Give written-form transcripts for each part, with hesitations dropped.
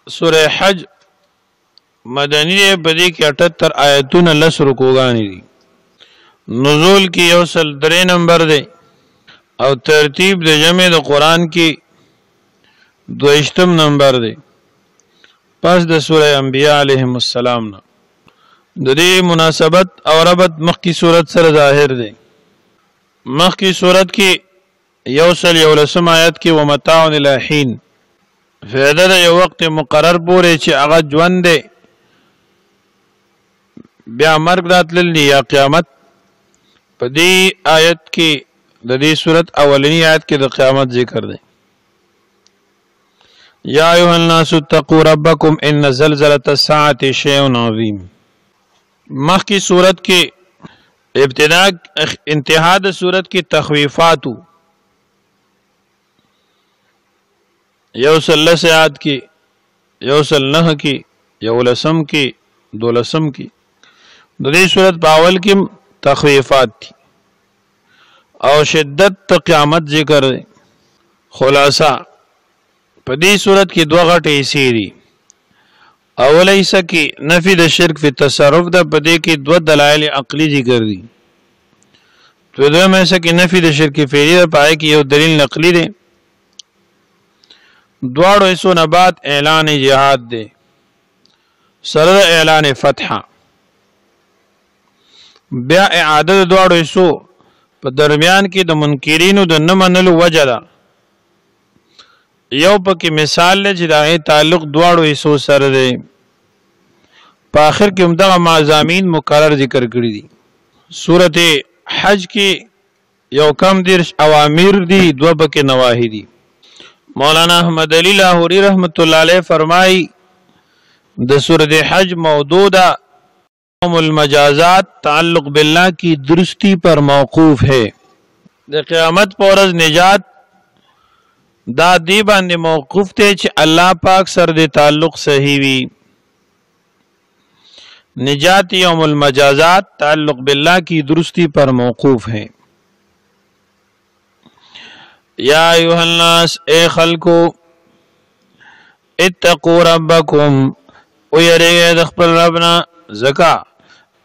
سورہ حج مدنی ہے، بدی کی 78 آیتون 10 رکوگانی دی، نزول کی یوصل 3 نمبر دے، او ترتیب دے جمع دے قرآن کی 22 نمبر دے، پس دے سورہ انبیاء علیہم السلام نا دے مناسبت اور ربط مخ کی صورت سر ظاہر دے۔ مخ کی صورت کی یوصل یولسم آیت کی ومتاعن الہین فیدہ دا یو وقت مقرر پورے چی اغا جوان دے بیا مرگ راتللی یا قیامت، پا دی آیت کی دا دی صورت اولینی آیت کی دا قیامت ذکر دے۔ یا ایوہ الناس اتقوا ربکم ان زلزلۃ الساعۃ شیء عظیم۔ مخ کی صورت کی ابتدا انتہا دا صورت کی تخویفات یوصل 10 آیات کی، یوصل 9 کی، یولسم کی، دولسم کی، دی صورت باول کی تخویفات تھی او شدت قیامت ذکر دے۔ خلاصہ پا دی صورت کی 2 غٹی سیری، اول ایسا کی نفی دا شرک فی تصرف دا، پا دی کی 2 دلائل عقلی ذکر دی، تو دوم ایسا کی نفی دا شرک فعلی دا، پائے کی یو دلیل نقلی دے، دوارو ایسو نبات اعلان جہاد دے، سرد اعلان فتحہ، بیا اعادت دوارو ایسو پا درمیان کی دا منکرینو دا نمانلو وجہ دا، یو پا کی مثال لے چی دا غی تعلق دوارو ایسو سر دے، پا آخر کی امدغا معظامین مقرر ذکر کری دی۔ سورت حج کی یو کم درش اوامیر دی، 2 پا کی نواہی دی۔ مولانا احمد علی لاہوری رحمت اللہ علیہ فرمائی دا سورت حج موضوع دا المجازات تعلق باللہ کی درستی پر موقوف ہے، دا قیامت پورز نجات دا دی باندے موقوف تے چھ اللہ پاک سر دے تعلق صحیح وی، نجات یوم المجازات تعلق باللہ کی درستی پر موقوف ہے۔ یا ایوہ الناس اے خلقو اتقو ربکم ویرے دخپل ربنا زکا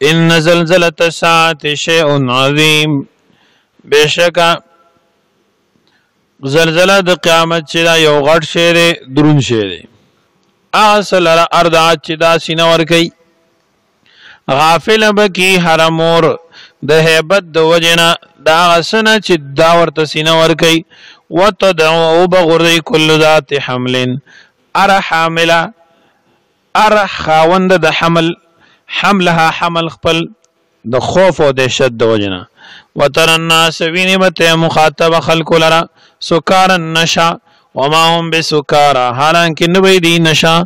ان زلزلۃ الساعۃ شیء عظیم، بے شکا زلزلہ دا قیامت چدا یو غٹ شیرے درون شیرے، آسل را اردعات چدا سینور کئی، غافل بکی حرمور دا حیبت دا وجنا دا غسنا چی داورت سینور کئی، وتدعو بغردی کل ذات حمل ار حاملہ ار خاوند دا حمل، حملها حمل خپل دا خوف و دہشت دا وجنا، وتر الناس وینبت مخاطب خلق لرا سکارا نشا وما هم بسکارا حالانکہ نبی دی نشا،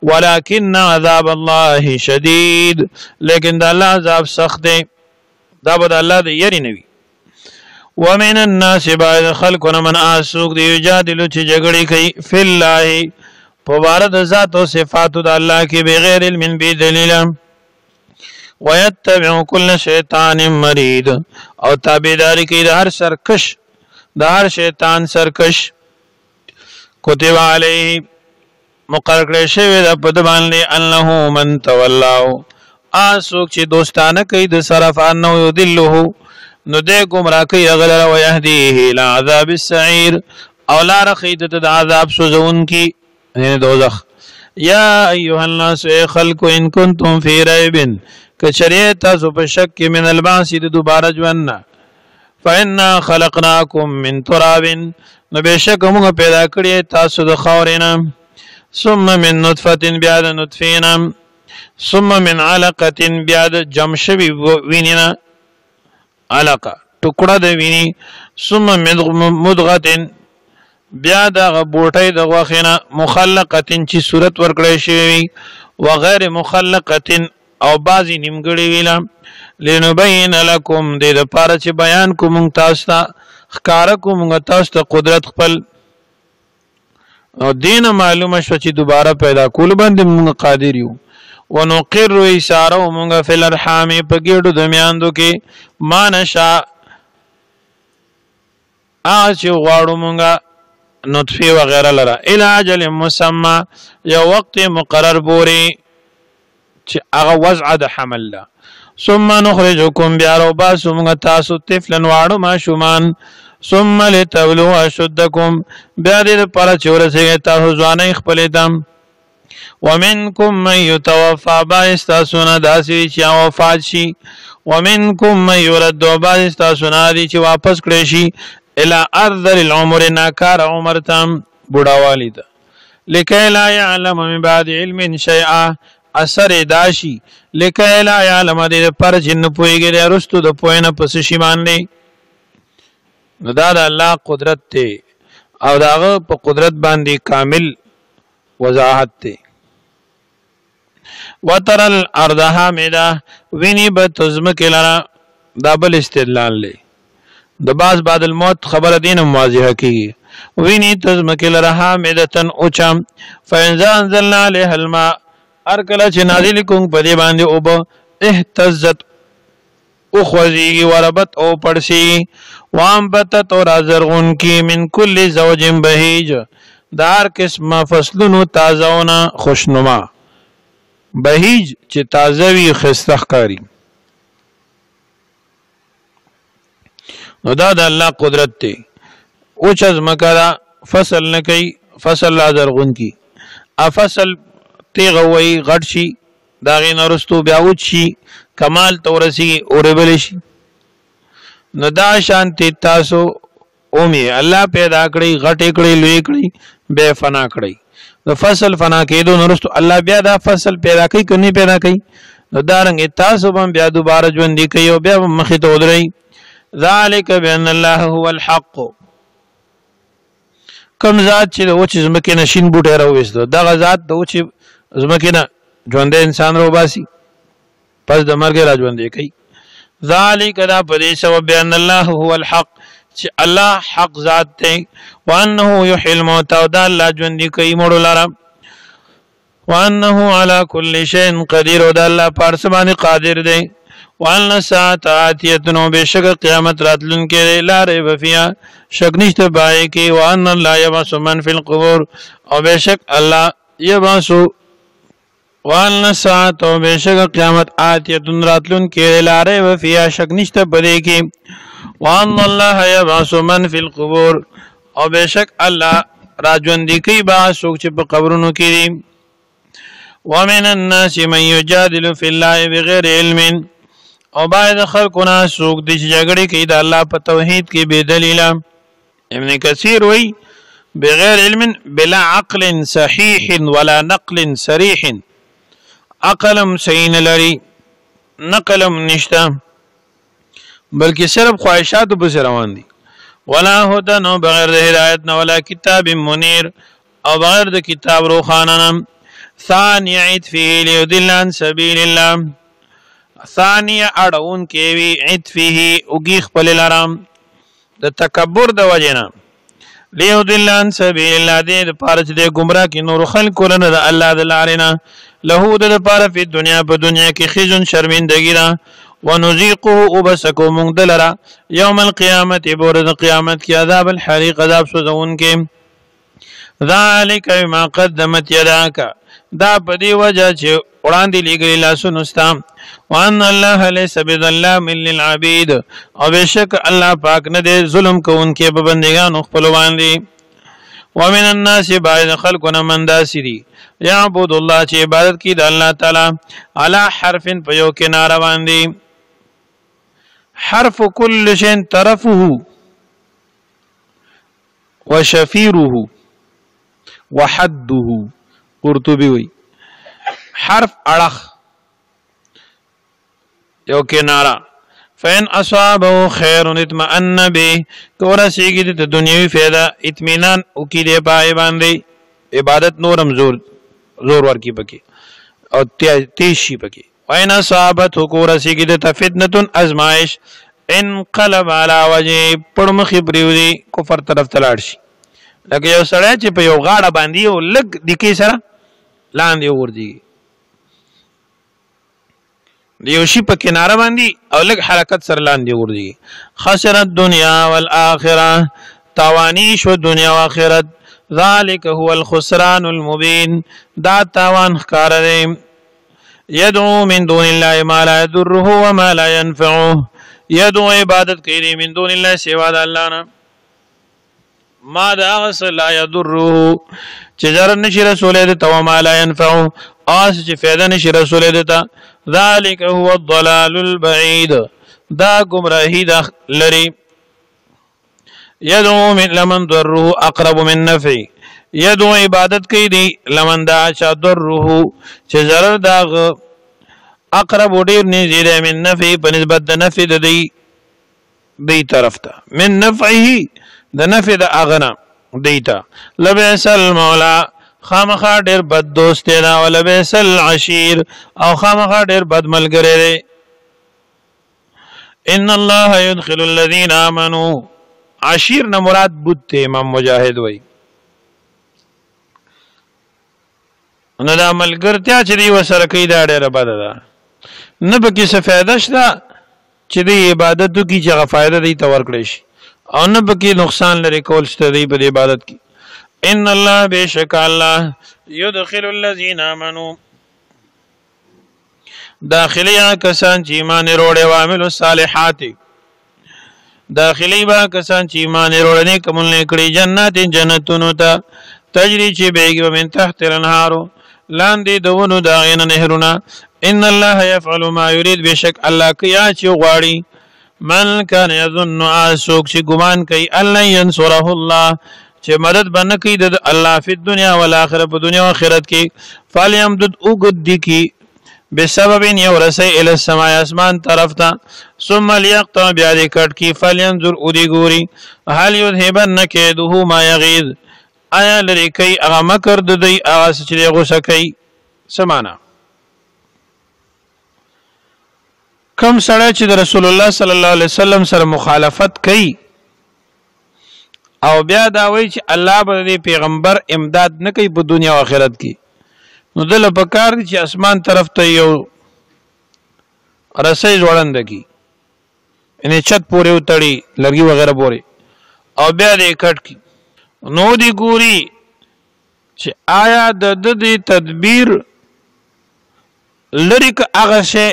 ولیکن عذاب اللہ شدید لیکن دا اللہ عذاب سخت دے، دا بدا اللہ دے یری نبی۔ ومن الناس بعد خلقنا من آسوک دی یجادلو چی جگڑی کئی فی اللہ پبارد ذات و صفات دا اللہ کی بغیر علم بی دلیل، ویتبعو کل شیطان مرید او تابیداری کی دا ہر سرکش، دا ہر شیطان سرکش، کتب علیہ مقرر شوی دا پدبان لی انہو من تولاو آسوک چی دوستانہ کئی دا صرفان نو یدلہو نو دے گمراہ کئی اغلر ویہدیہی لعذاب السعیر او لا رخیدت دا عذاب سوزون کی یعنی دوزخ۔ یا ایوہ الناس اے خلقو ان کنتم فی ریبن کچریتا سو پشک من الباسی دوبارہ جواننا، فإنا خلقناکم من ترابن نو بے شک مونگا پیدا کریے تاسو دا خورنا، ثم من نطفت بیاد نطفینا، ثم من علقت بیاد جمشوی وینینا، علقہ ٹکڑا دا وینی، ثم من مدغت بیاد غبوٹی دا غوخینا، مخلقت چی صورت ورکڑی شوی وغیر مخلقت او بازی نمگڑی ویلا، لنبین لکم دے دا پارا چی بیان کو مونگ تاستا خکارا کو مونگا تاستا قدرت خپل، او دین معلوم شو چی دوبارہ پیدا کول بند مونگا قادریو، ونقر ایسارو مونگا فی الارحامی پگیڑو دمیاندو کے ما نشا آج چی غوارو مونگا نطفه وغیره لره الى اجل مسمى یو وقت مقرر پوری چې هغه وضع د حمل له ثم نخرجكم بیا روباسو موږ تاسو طفلا واړو ماشومان ثم لتبلغوا اشدکم بیا دې لپاره چې ورسېږئ تاسو ځوانۍ خپلې ته ومنکم من یتوفى بعض ستاسو نه داسې چې وفات شي ومنکم من یرد بعض ستاسو نه دي چې واپس کړی شي الى ارذل العمر ناکار عمر ته بوډاوالي ته لکي لا يعلم من بعد علم شيئا اثر داشي لکي لا يعلم دې پر چې نه پوهېږي رستو د پوهې نه پس شي باندې نو دا د الله قدرت ته او داغه په قدرت باندې کامل وضاحت ته وتر الارض حامده ویني بتزمک لرا دابل استدلال له د باز بعد الموت خبر دین واضحه کی ویني تزمک لرا حامدتن اوچم فانزا انزلنا عليها الماء ارکل چې نازل کوم په دې باندې او به اهتزت او خوځيږي وربت او پړسي وانبتت اور ازرغون کی من کل زوج بهیج دار قسمه فصلونو تازهونه خوشنما بهیج چې تازه وي خستخ کاری نو دا د الله قدرت ته او چې زمکا فصل نه کوي فصل ازرغون کی افصل تیغه وی غټ شي دا غي نرستو بیا وچ شي کمال تورسی اوربل شي نو دا شانتی تاسو اومي الله پیدا کړی غټ کړی لوی کړی بے فنا کړی نو فصل فنا کېدو نرستو الله بیا دا فصل پیدا کوي کني پیدا کوي نو دا رنګ تاسو هم بیا دوباره ژوند کوي او بیا مخې ته ودرئ ذالک بان الله هو الحق کوم ذات چې د وچ زمکه نشین بوټه راوېستو دغه ذات د وچ زمکه نه ژوند انسان رو باسي پس د مرګ را ژوند کوي ذالک دا پدې سبب بان الله هو الحق چې الله حق ذات دی وانه يحيي الموتى ودا الله ژوند کوي مړو لاره وانه على كل شيء قدير ودا الله پارس باندې قادر دی وان ساعت اتیتنو بشک قیامت راتلن کې لا ریب فیها شک نشته پای کې وان الله یبعث من فی القبور او بشک الله یبعث وان ساعت او بشک قیامت اتیتن راتلن کې لا ریب فیها شک نشته پدې کې وان الله یبعث من فی القبور او بشک الله راجوندی کوي با څوک چې په قبرونو کې دي ومن الناس من یجادل فی الله بغیر علم او باید خلقنا سوق د جګړې کې د الله په توحید کې بے دلیل ابن کثیر وی بغیر علم بلا عقل صحیح ولا نقل صریح عقلم سین لري نقلم نشتا بلکې صرف خواهشات بس روان دي ولا هدى نو بغیر د هدایت نه ولا کتاب منیر او بغیر د کتاب روخانه ثاني عید فيه ليضل عن سبيل الله ثانیه اړون کې وی عطفه اوږي خپل لرام د تکبر د وجنه ليضل عن سبيل الله دې د پاره چې د گمراه کې نور خلق ولنه د الله د لارینه له د پاره په دنیا کې خزن شرمندګی را ونذيقه وبسكو مونږ دلرا يوم القيامه بورد قیامت کې عذاب الحريق عذاب سوزون کې ذلك ما قدمت يداك دا په دی وجه چې وړاندې لګي لاسونو ستام وان الله ليس بظلام للعبيد او بشک الله پاک نه دی ظلم کوونکې په بندګانو خپل باندې ومن الناس بعض خلقنا من داسري يعبد الله چې عبادت کوي د الله تعالی على حرف په یو کې نار باندې حرف كل شيء طرفه وشفيره وحده قرطبي وی حرف اڑخ یو کنارا فین اصابه خیر اطمئن به کورسیږي د دنیوي فایده اطمینان او کې دی پای باندې عبادت نورم زور ورکی پکې او تیشی پکې وین اصابته کورسیږي د فتنه ازمائش انقلب على وجه پړمخې پریودي کفر طرف تلاړ شي لکه یو سړی چې په یو غاړه باندې او لګ دکی سره لاندې ورځي دیو شي په کناره باندې او لګ حرکت سره لاندې ورځي خسرت دنیا والآخرة تاوانی شو دنیا و آخرت ذالک هو الخسران المبین دا تاوان ښکار دی یدعو من دون الله ما لا يضره وما لا ينفعه یدعو عبادت کوي من دون الله سوا د الله نه ما دا غس لا يضره چې ضرر نشي رسول دې تو ما لا ينفعه اس چې فائدہ نشي رسول دې ته ذالک هو الضلال البعید دا گمراهی دا لري يدعو من لمن ضره اقرب من نفع يدعو عبادت کوي دي لمن دا چا ضره چې ضرر دا اقرب ډیر نږدې ده من نفع په نسبت د نفع د دی طرف ته من نفعه د نفع د اغنا دیتا لبئس المولا خامخا ډیر بد دوست دی او لبئس العشیر او خامخا ډیر بد ملګری دی ان الله يدخل الذين امنوا عشیر نه مراد بود ته امام مجاهد وای نو دا ملګرتیا چې دی وسره کوي دا ډیره بده ده نه به کې څه فایده شته چې دی عبادتو کې چې فایده دی تور کړی شي او نه به کې نقصان لري کول شته دی په عبادت کې ان الله بشک الله يدخل الذين امنوا داخلي کسان چې ایمان وروړي او عمل الصالحات داخلي با کسان چې ایمان وروړي کوم نه کړی جنتونو ته تجري چې بیګ من تحت الانهار لاندې دونو داغینه نهرونه ان الله يفعل ما يريد بشک الله کیا چې غواړي من كان يظن اسوک چې ګمان کوي الله ينصره الله چې مدد باندې کوي د الله په دنیا او آخرت په دنیا او آخرت کې فاليمدد اوګد کی بسبب يورسي الى السماء اسمان طرف ته ثم ليقطع بیا دې کټ کی فلينظر اودي ګوري هل يذهبن كيده ما يغيظ آیا لري کوي هغه مکر د دی هغه چې غوسه کوي سمانا کم سره چې د رسول الله صلی الله علیه وسلم سره مخالفت کوي او بیا دا وایي چې الله به د پیغمبر امداد نه کوي په دنیا او آخرت کې نو دل په کار دي چې اسمان طرف ته یو رسۍ جوړند کی ان چت پورې وتړي لرګي وغیرہ پورې او بیا دې کټ کی نو دی ګوري چې آیا د دې تدبیر لریک هغه شی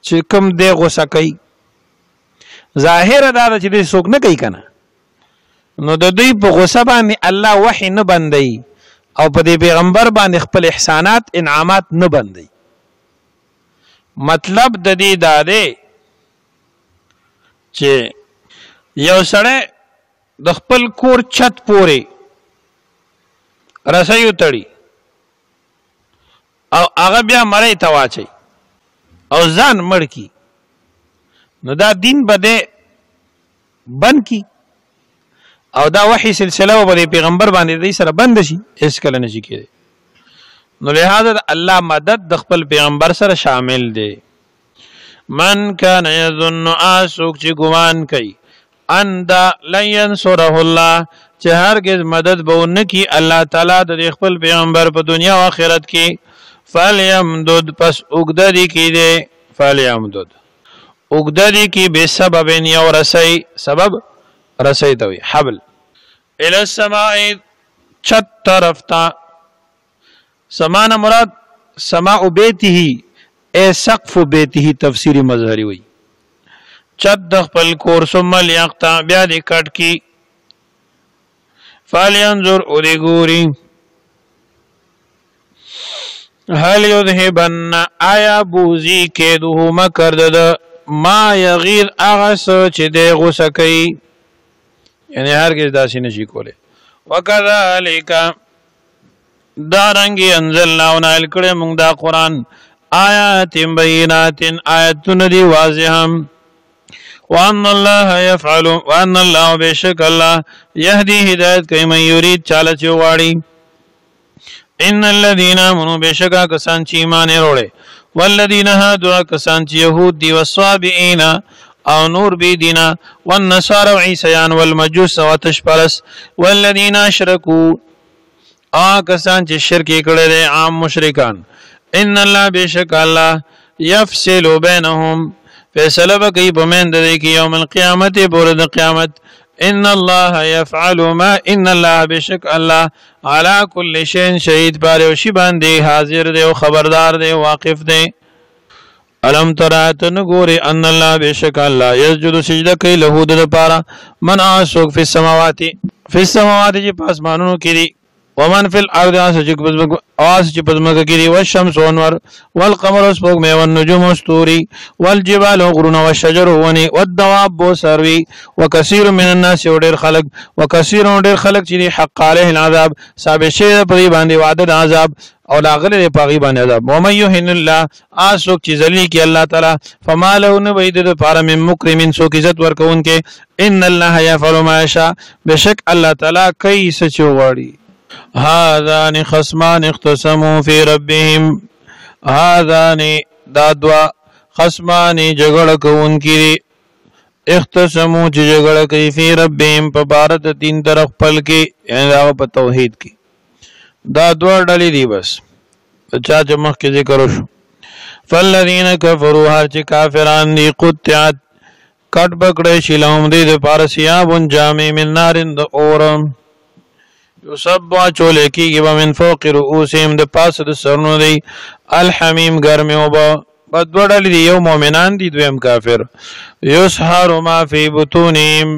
چې کوم دی غوسه کوي ظاهر دا چې دې څوک نه کوي کنه نو د دې په غوسه باندې الله وحی نه بندي او په دې پیغمبر باندې خپل احسانات انعامات نه بندي مطلب د دې دا دی چې یو سړی د خپل کور چت پورې رسۍ وتړي او هغه بیا مړی ته واچي او ځان مړ کی نو دا دین بده بند کی او دا وحی سلسله په پیغمبر باندې دې سره بند شي اس کله نشي کېږي نو لہذا الله مدد د خپل پیغمبر سره شامل دی من کان یظن اسوک چې ګمان کوي ان دا لن ينصره الله چې هرگز مدد به ونکي الله تعالی د خپل پیغمبر په دنیا او آخرت کې فلیمدد پس اوګددي کې دی فلیمدد اوګددي کې به سبب یو رسي سبب رسي ته وي حبل الى السماء چت طرف تا سمان مراد سماء بیته اے سقف بیته تفسیری مظهری وي چت د خپل کور ثم ليقطع بیا دې کټ کی فالينظر اودي ګوري هل يذهبن آیا بوزي کېدو مکر د ما يغير اغس چې د غوسه کوي یعنی هرگز داسې نشي کوله وکذالک دارنګي انزلنا ونال کړه موږ دا قران آیات بینات آیاتن دی واضحم وان الله يفعل وان الله بشک الله يهدي هدایت کوي من يريد چاله چواړي ان الذين امنوا بشک کسان چې ایمان وروړي والذین هادوا کسان چې يهود دي والصابئین او نور بی دینا والنصارى وعیسیان والمجوس وتشپرس والذین اشرکوا کسان چې شرک کړي دي عام مشرکان ان الله بشک الله يفصل بينهم فیصله کوي په من د کې یوم القیامت پر د قیامت ان الله يفعل ما ان الله بشک الله على كل شيء شهید پر شی باندې حاضر دی او خبردار دی واقف دی الم ترات نګوري ان الله بشک الله يسجد سجده کوي له د لپاره من اسوق فی السماوات چې پاسمانونو کې دي ومن فی الارض اسج پزمک کې دي والشمس والنور والقمر اسبوږ مې والنجوم استوري والجبال غرون والشجر وني والدواب سروي وكثير من الناس ودير خلق چې حق عليه العذاب ثابت شي په باندې وعده د عذاب او لاغله په غي باندې عذاب ومن يهن الله اسوک چې ذلی کې الله تعالی فما له نبید د پاره من مکرمن سو عزت ورکون کې ان الله يفعل ما يشاء بشک الله تعالی کوي څه چوغړي هذان خصمان اختصموا في ربهم هذان دادوا خصمان جګړه کوونکي اختصموا چې جګړه کوي في ربهم په بارد دین طرف خپل کې یعنی دا په توحید کې دا دوه ډلې دي بس چا چې مخکې ذکر وشو فالذین کفروا هر چې کافران دي قطعت کټ بکړې شي لهم دې د پارسیابون جامع من نارن د اورم یصب چولې کېږي ومن فوق رؤوسهم د پاسه د سرونو دی الحمیم ګرمې اوبه په دوه ډلې دي یو مؤمنان دي دویم کافر یسحر ما فی بطونهم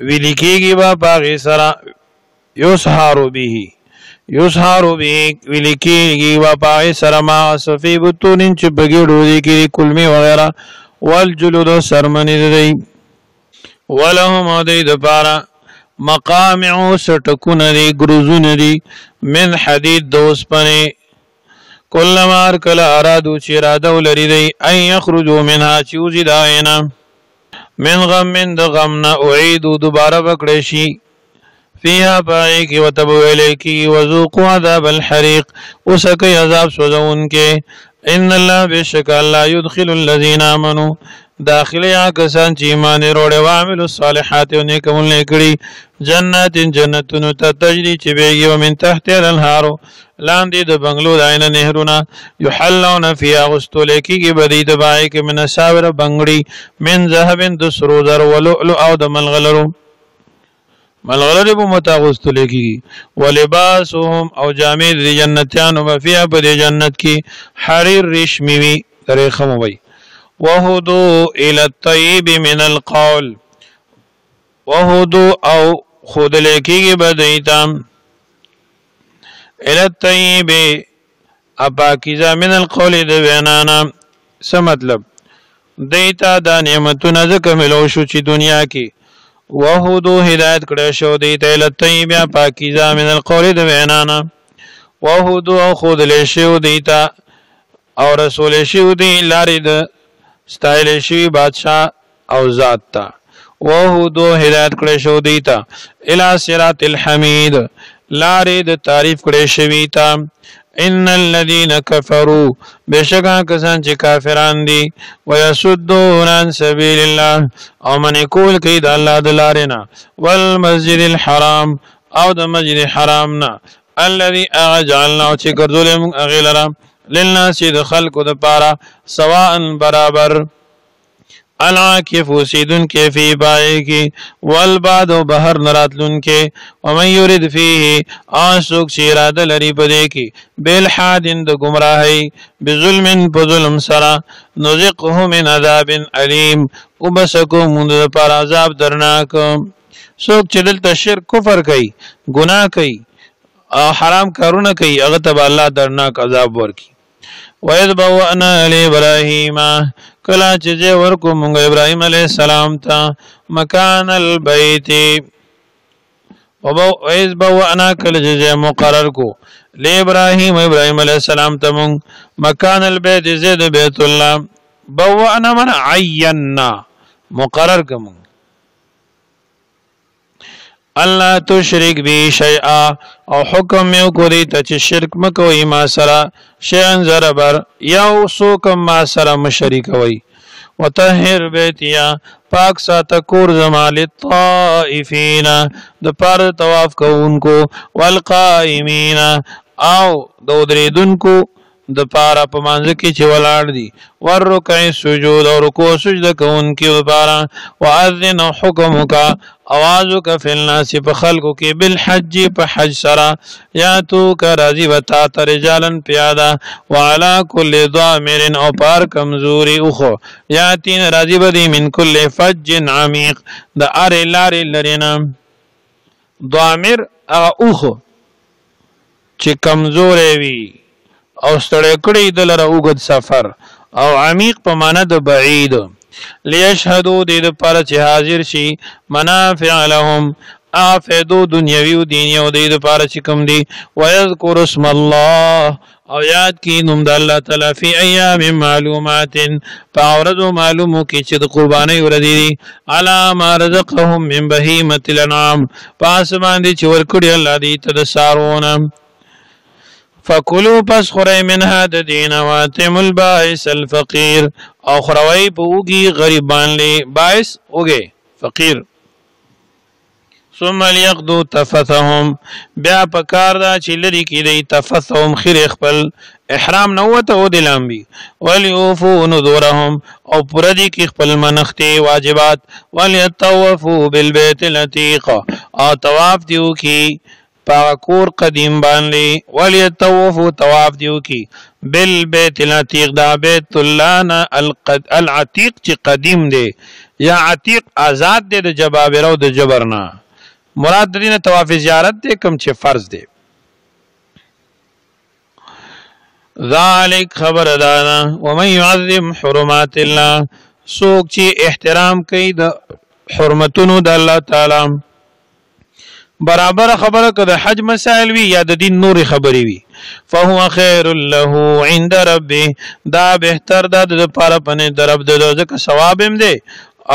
ویلې کېږي به په هغې سره یسحر به ویلې کېږي به په هغې سره ما فی بطونهم چې په ګېډو دي کې کلمې وغیره والجلود سرمنې دی ولهم او دوی دپاره مقامع سټکونه دي ګروزونه دي من حدید د اوسپنې کلما ارکل ارادو چې اراده ولري دی ان یخرجوا منها چې وځي د هغې نه من غم د غم نه اعیدو دوباره بکړی شي فیها په هغې کې ورته به ویلی کېږي وذوقوا عذاب الحریق وڅکئ عذاب سوځونکی ان الله بشک الله يدخل الذين امنوا داخله کسان چې ایمان وروړي او عملو الصالحات او نیک عملونه کړي جنتونو ته تجري چې بهږي ومن تحت الانهار لاندې د بنگلو د عین نهرونه یحلون فیها غسل کېږي بدی د بای کې من ساور بنگړي من ذهب د سرو زر ولؤلؤ او د ملغلرو به متغسل کېږي ولباسهم او جامې د جنتیانو به فیها په دې جنت کې حریر ریشمي وي ریخم وي وهدوا الى الطيب من القول وهدوا او خود لیکيږي بدایتام الى الطيب اباکیزه من القول د وینانا څه مطلب دیتا د نعمتونو ځکه ملو شو چې دنیا کې وهدوا هدایت کړه شو دیتا الى الطيب اباکیزه من القول د وینانا وهدوا خود لیشو دیتا او رسول شو دی لارې د ستایل شوی بادشاہ او ذات تا وهدو هدایت کړی شو دیتا الی صراط الحمید لارې د تعریف کړی شوی تا ان الذين كفروا بشکا کسان چې کافران دي ويسدون عن سبيل الله او من کول کوي د الله د لارې نه والمسجد الحرام او د مسجد حرام نه الذي اجعلنا چې ګرځولې موږ هغې لره للناس د خلقو د پاره سواء برابر العاکف سیدن کې فی بای کې والبعد بهر نراتلون کې ومن یرید فیه آسوک چې اراده لري په دې کې بالحاد د گمراهی بظلم په ظلم سره نذقه من عذاب علیم وبسکو موږ د پاره عذاب درناک څوک چې دلته شرک کفر کوي ګناه کوي حرام کارونه کوي هغه ته الله درناک عذاب ورکي وَإِذْ بَوَّأْنَا لِإِبْرَاهِيمَ کلا چې ورکو مونږ ابراهيم عليه السلام ته مکان البيت وَإِذْ بَوَّأْنَا کلا چې مقرر کو لِإِبْرَاهِيمَ ابراهيم عليه السلام ته مونږ مکان البيت زید بیت الله بوأنا من عینا مقرر کوم الله تشرک بی شیئا او حکم یو کوي ته چې شرک مکوئ ما سره شیئا زربر یو سوکم ما سره مشرک وي وطهر بیتیا پاک ساته کور زما للطائفین د پاره طواف کوونکو والقائمین او د درېدونکو د پاره په مانځ کې چې ولاړ دي ورکع سجود او رکوع سجده کوونکي لپاره واذن حکمک اوازک فی الناس په خلقو کې بالحج په حج سره یاتو کا راضی وتا رجالن پیادا وعلى كل ضامر او پار کمزوری اوخو یاتین راضی بدی من کل فج عمیق د ار لار لرینا ضامر اوخو چې کمزورې وي او ستړی کړي د لره اوږد سفر او عمیق په معنا د بعید لیشهدو د لپاره چې حاضر شي منافع لهم افیدو دنیوي او دیني او د لپاره چې کوم دي ويذكر اسم الله او یاد کی نوم د الله تعالی فی ایام معلومات فاورذ معلومو کی چې د قربانی ورځ دي علی ما رزقهم من بهیمه الانعام پس باندې چې ورکړي الله دې ته د سارونه فکلوا پس خورئ منها د دین واتم البائس الفقیر او خروی په اوږي غریبان لی باعث اوږي فقیر ثم ليقضوا تفثهم بیا پکار دا چې لري کې دی تفثهم خیر خپل احرام نوته او دلامبي وليوفوا نذورهم او پردي کې خپل منختي واجبات وليطوفوا بالبيت العتيق او طواف دیو کې پاکور قدیم باندې وليطوفوا طواف دیو کی بالبيت العتيق دا بیت الله نا العتيق چې قدیم دی یا عتيق آزاد دی د جبابره او د جبرنا مراد دینه طواف زیارت دی کوم چې فرض دی ذالک خبر دانا ومن يعظم حرمات الله سوک چې احترام کوي د حرمتونو د الله تعالی برابر خبره که د حج مسائل وی یا د دین نور خبرې وی فهو خیر له عند ربه دا بهتر ده د لپاره پنه درب د ځکه ثواب هم دی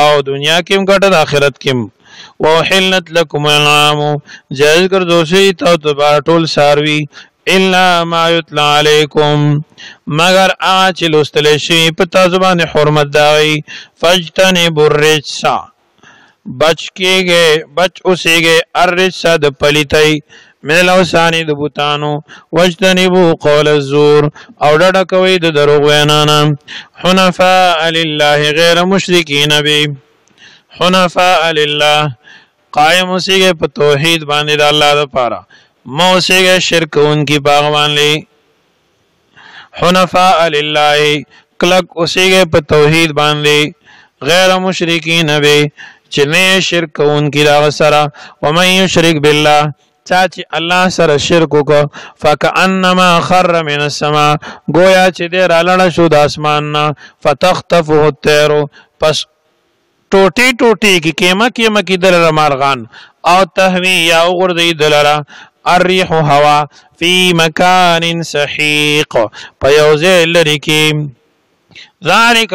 او دنیا کې هم ګټه د آخرت کې هم وحلت لكم الانعام جائز ګرځول شي ته ټول ساروي الا ما يتلى عليكم مگر اچ لوستل شي په تاسو باندې حرمت دی فاجتنبوا الرجس بچ اوسېږي الرجس د پلیتۍ من الاوثان د بوتانو واجتنبوا قول الزور او ډډه کوي د دروغ وینا نه حنفاء لله غیر مشرکین به حنفاء لله قائم اوسېږي په توحید باندې د الله لپاره مو اوسېږي شرک اونکی باغوان لې حنفاء لله کلک اوسېږي په توحید باندې غیر مشرکین به چې نه شرک اونکی دا سره ومن یشرک بالله چاچی الله سره شرک وکړه فکأنما خر من السماء گویا چې دې رالړ شو د اسمان نه فتخطفه الطير پس ټوټي ټوټي کی کیمه کی دلر مارغان او تهوی یا غردی دلر الريح هوا فی مکان سحیق پیوزه لری کی ذلك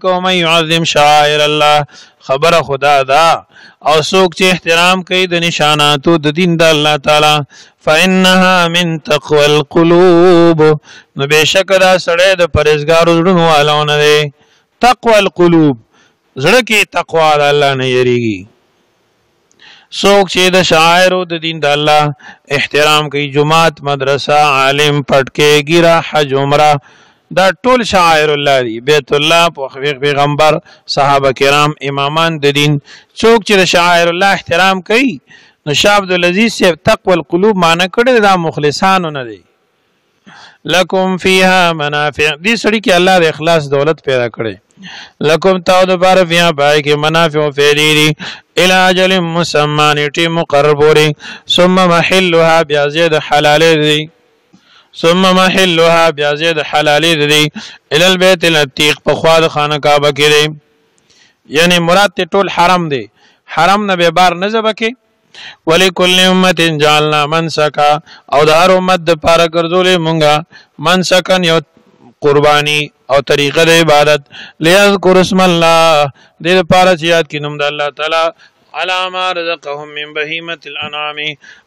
ومن يعظم شعائر الله خبر خدا دا او څوک چې احترام کوي د نشاناتو د دین د الله تعالی فانها من تقوى القلوب نو بشک دا سړی د پرهیزګارو زړونو والونه دی تقوى القلوب زړه کې تقوا د الله نه یریږي څوک چې د شاعرو د دین د الله احترام کوي جماعت مدرسه عالم پټکي ګیرا حج عمره دا ټول شاعر الله دی بیت الله پیغمبر صحابه کرام امامان د دین څوک چې د شاعر الله احترام کوي نو شاه عبد العزيز سے تقوى القلوب معنی کړي دا مخلصانو نه دی لکم فیها منافع دې سړي کې الله د اخلاص دولت پیدا کړي لکم تاو د بار بیا پای کې منافع او فیدی دی الى اجل مسمى نیټه مقرر پوری ثم محلها بیازید حلال دی ثم محلها بیازید حلال دی الى البيت العتيق په خوا د خانه کعبه کې دی یعنی مراد ته ټول حرم دی حرم نه به بار نه زبکه ولکل امه جعلنا منسکا او د هر امت د پاره ګرځولې مونږه منسکن یو قربانی او طریقه د عبادت لیذکر اسم الله دې لپاره چې یاد کینوم د الله تعالی علامه رزقهم من بهیمه الانعام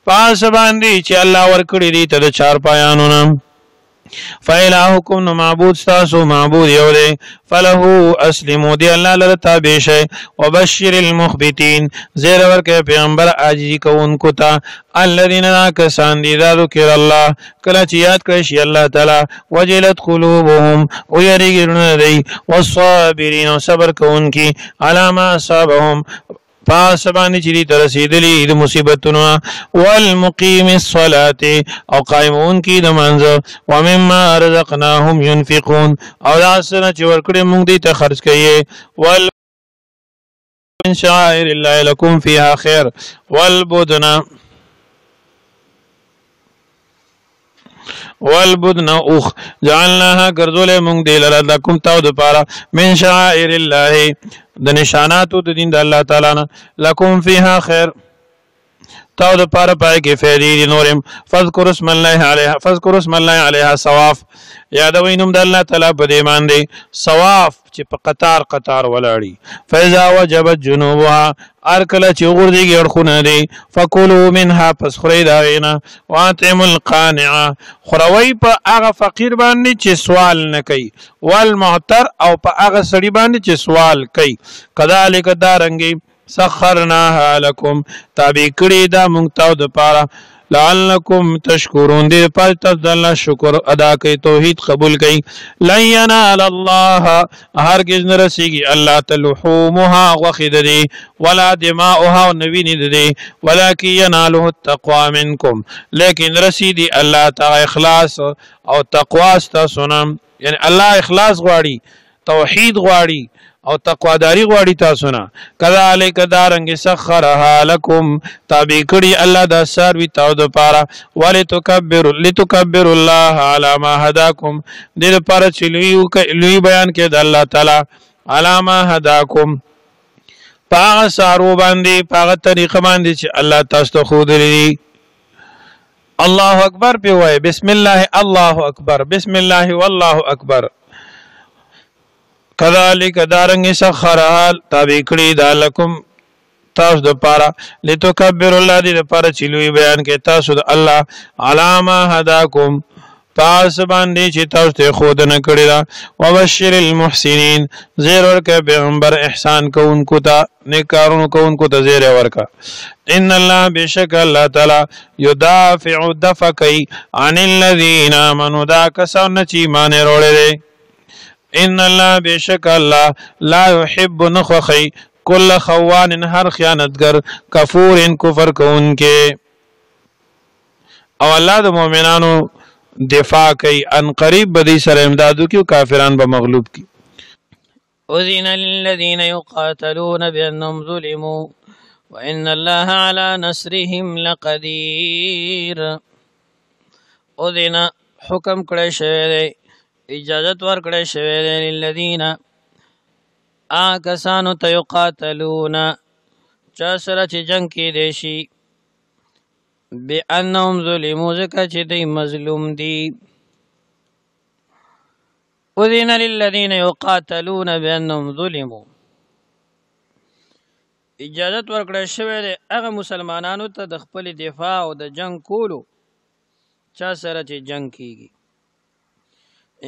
پس باندې چې الله ورکړي دي ته د چار پایانو نام فإلهكم معبود ستاسو معبود يولي فله أسلموا دي الله لرتابع شيء وبشر المخبتين زير ورکه پیغمبر عاجزی کوونکو ته الذين كسان دي ذکر الله کله چې یاد کړی شي الله تعالی وجلت قلوبهم ويرګرن دی والصابرين صبر کوونکی علامه اصابهم پاس باندې چې دي ترسیدلی د مصیبتونو والمقیم الصلاه او قائمون کی د منځ ومما رزقناهم ينفقون او داسنه چې ورکړې مونږ دي ته خرج کوي وال من شعائر الله لكم فيها خير والبدن اوخ جعلناها ګرځولې مونږ دی لکم تاسو لپاره من شعائر الله د نشاناتو د دین د الله تعالی نه لکم فيها خير تاسو لپاره پای کې فائدې نورم فذكر اسم الله عليها صواف یادوي نوم د الله تعالی په دې باندې صواف چې په قطار ولاړی فاذا وجبت جنوبها ارکل چې غردي ګړخونه دي فكلوا منها پس خوري دا وینا واطعم القانع خروي په هغه فقیر باندې چې سوال نه کوي والمعتر او په هغه سړي باندې چې سوال کوي کذالک دارنګي سخرناها لكم تابع کړی دا مونږ تاسو د پاره لعلکم تشکرون دې پاره تاسو د الله شکر ادا کوي توحید قبول کوي لن ينال الله هرگز نرسیږي الله تلحومها وخددي ولا دماؤها نویني ولكن يناله التقوى منكم لیکن رسیدي الله تعالی اخلاص او تقوا تاسو نه یعنی الله اخلاص غواړي توحید غواړي او تقواداری غواړي تاسو نه کذالک دارنګ سخرها لكم تابع کړي الله د سروي تاسو لپاره لتکبر الله على ما هداكم دې لپاره چې لوی بیان کې د الله تعالی علامه هداكم پاغه سارو باندې پاغه طریقه باندې چې الله تاسو ته خو دري الله اکبر په وای بسم الله الله اکبر بسم الله والله اکبر کذالک دارنګ سخرها تابع کړي دا لکم تاسو د پاره لتکبر الله دې لپاره چې لوی بیان کې تاسو د الله علامه هداكم پاس باندې چې تاسو ته خود نه کړی دا وبشر المحسنین زیر ورکه پیغمبر احسان کوونکو ته نیک کارونه کوونکو ته زیر ورکه ان الله بشک الله تعالی یدافع دفقی عن الذين آمنوا دا کسان چې ایمان وروړي ان الله بشک الله لا يحب نخخي كل خوان هر خیانتګر کفور کفر کوونکې او الله د مؤمنانو دفاع کوي ان قریب بدی سره امدادو کی کافران به مغلوب کی اذن للذين يقاتلون بانهم ظلموا وان الله على نصرهم لقدير اذن حکم کړی شوی اجازت ورکړی شوی دی للذین کسانو ته یقاتلون چا سره چې جنگ کې دی شي بأنهم ظلموا ځکه چې دی مظلوم دي اذن للذین یقاتلون بأنهم ظلموا اجازت ورکړی شوی دی هغه مسلمانانو ته د خپل دفاع او د جنگ کولو چا سره چې جنگ کیږي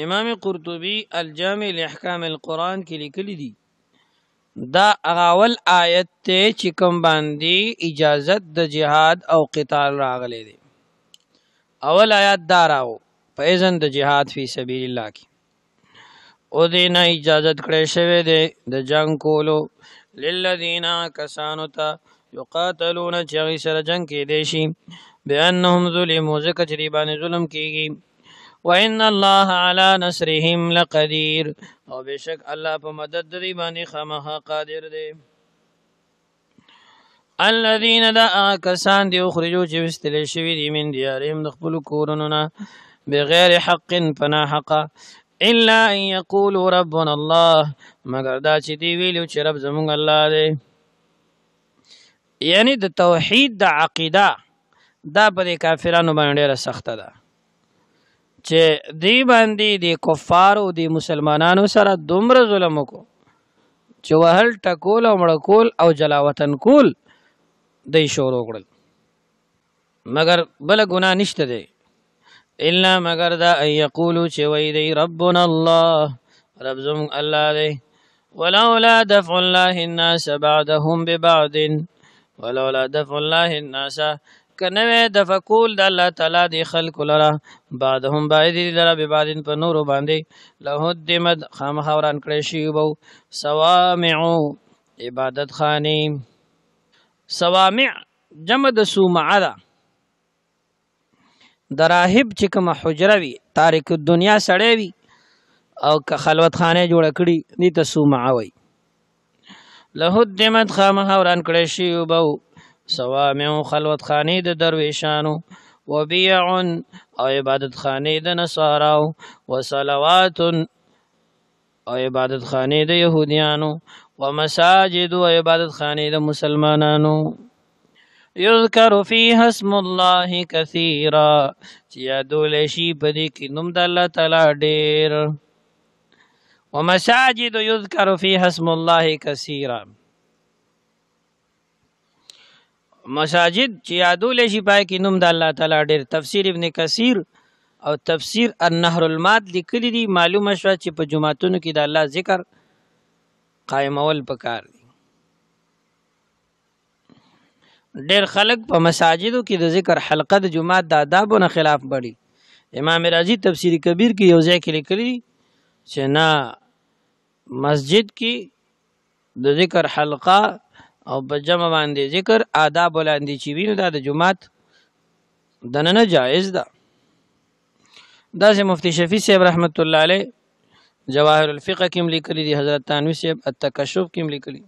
امام قرطبی الجامع لاحکام القرآن کې لیکلی دي دا اغاول آیت ته چې کوم باندې اجازت د جهاد او قتال راغلی دی اول آیت دا راو په اذن د جهاد فی سبیل الله کې او دې نه اجازت کړی شوی دی د جنگ کولو للذین کسانو ته یقاتلون چې هغوی سره جنگ کیدی شي بأنهم ظلموا ځکه چې دوی باندې ظلم کیږي وان الله على نصرهم لقدير او بشک الله په مدد دی باندې خامخا قادر دی الذين دا کسان دی اخرجوا چې وستل شوی دی من دیارهم د خپل کورونو نه بغیر حق فنا حق الا ان يقولوا ربنا الله مگر دا چې دی ویلو چې رب زمونږ الله دی یعنی د توحید د عقیده دا په کافرانو باندې ډیره سخته ده چې دی باندې د کفارو د مسلمانانو سره دومره ظلم وکړو چې وهل ټکول او مړکول او جلاوطن کول دی شروع کړل مگر بل ګناه نشته دی الا مگر دا ان یقولو چې وی دی ربنا الله رب زمون الله دی ولولا دفع الله الناس بعدهم ببعض ولولا دفع الله الناس کنه دفع کول د الله تعالی دی خلق لرا بعدهم بعد لرا ببعض په نور باندې لهدمت خامخوران کړی شی وو صوامع عبادت خانی صوامع جمع د سومعه ده د راهب چې کوم حجره وي تاریک دنیا سړی وي او که خلوت خانه جوړ کړي دي ته سومعه وي لهدمت خامخوران کړی شی وو صوامع خلوت خانی د درویشانو وبيع او عبادت خانی د نصاراو وصلوات او عبادت خانی د يهوديانو ومساجد او عبادت خانی د مسلمانانو يذكر فيها اسم الله كثيرا چې یادول شي په دې کې نوم د الله تعالی ډېر ومساجد يذكر فيها اسم الله كثيرا مساجد چې یادول شي پای کې نوم د الله تعالی ډېر تفسیر ابن کثیر او تفسیر النهر الماد لیکلي دي معلومه شوه چې په جمعتونو کې د الله ذکر قائمول پکار دي ډېر خلک په مساجدو کې د ذکر حلقه د جمعات د آدابونو خلاف بړي امام رازی تفسیر کبیر کې یو ځای کې لیکلي چې نه مسجد کې د ذکر حلقه او په جمع باندې ذکر آداب ولاندې چې وینو دا د جمعات دننه جایز ده دا سه مفتی شفیع صاحب رحمت الله علیه جواهر الفقه کې لیکلي دي حضرت تانوی صاحب التکشف کې لیکلي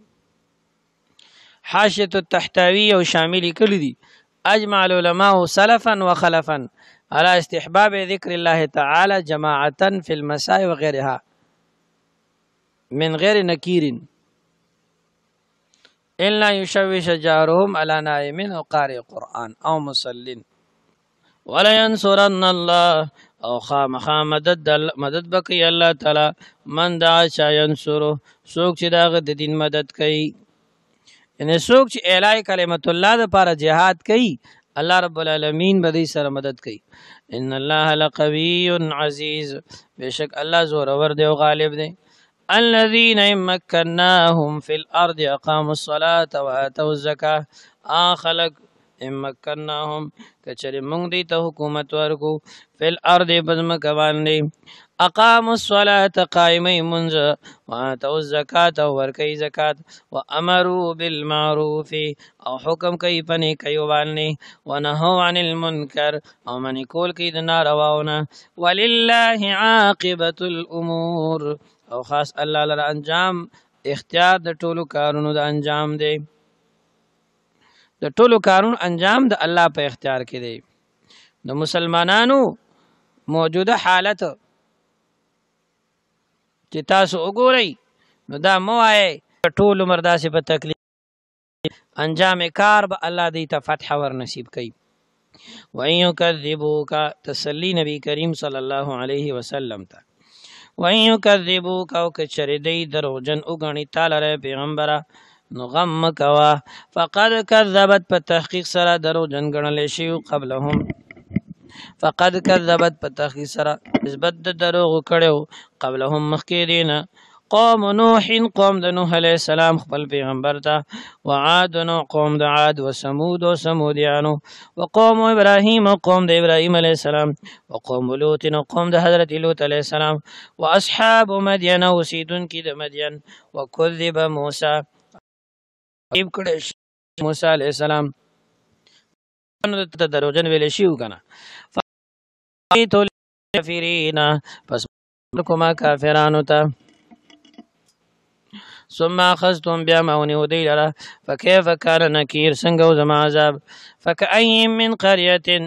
حاشیه التحتوی او شامل لیکلي دي اجمع العلماء سلفا وخلفا على استحباب ذكر الله تعالى جماعه في المساء وغيرها من غير نكير إلا يشوش جارهم على نائم أو قارئ قرآن أو مصل ولا ينصرن الله أو خام مدد بقي الله تعالى من دعا شا ينصره سوق چې داغه د دین مدد کوي یعنی سوق چې اعلی کلمت الله د لپاره jihad کوي الله رب العالمین به دې سره مدد کوي ان الله لقوي عزيز بشک الله زور اور دی او غالب دی الذين مكناهم في الارض اقاموا الصلاه واتوا الزكاه خلق مكناهم کچری مونږ دي ته حکومت ورکو في الارض بزم کوان اقاموا الصلاه قائمي منز واتوا الزكاه ورکي زکات وامروا بالمعروف او حکم کوي پني کوي باندې ونهوا عن المنكر او من کول کوي د نارواونه ولله عاقبه الامور او خاص الله لره انجام اختیار د ټولو کارونو د انجام دی د ټولو کارونو انجام د الله په اختیار کې دی د مسلمانانو موجوده حالت چې تاسو وګورئ نو دا مو وایي ټول عمر داسې په تکلیف انجام کار به الله دې ته فتح ور نصیب کوي وَإِن يُكَذِّبُوكَ تسلی نبی کریم صلی الله علیه وسلم ته وَإِن يُكَذِّبُوكَ او کچری دی دروغجن وګڼي تعالی ر پیغمبره نو غم کوا فقد كذبت په تحقیق سره دروغجن ګڼل شي قبلهم فقد كذبت په تحقیق سره نسبت د دروغ کړو قبلهم مخکې دینه قوم نوح قوم د نوح علیہ السلام خپل پیغمبر ته وعاد قوم د عاد وثمود وثمودیانو وقوم ابراهیم قوم د ابراهیم علیہ السلام وقوم لوط قوم د حضرت لوط علیہ السلام واصحاب مدین وسیدن کی د مدین وکذب موسی ایب کړه موسی علیہ السلام نو ته دروژن ویل شي وکنه فایتول کافرین پس کومه کافرانو ته ثم اخذتم بیا مونی ودی لرا فكيف كان نكير څنګه زما عذاب فكأي من قريه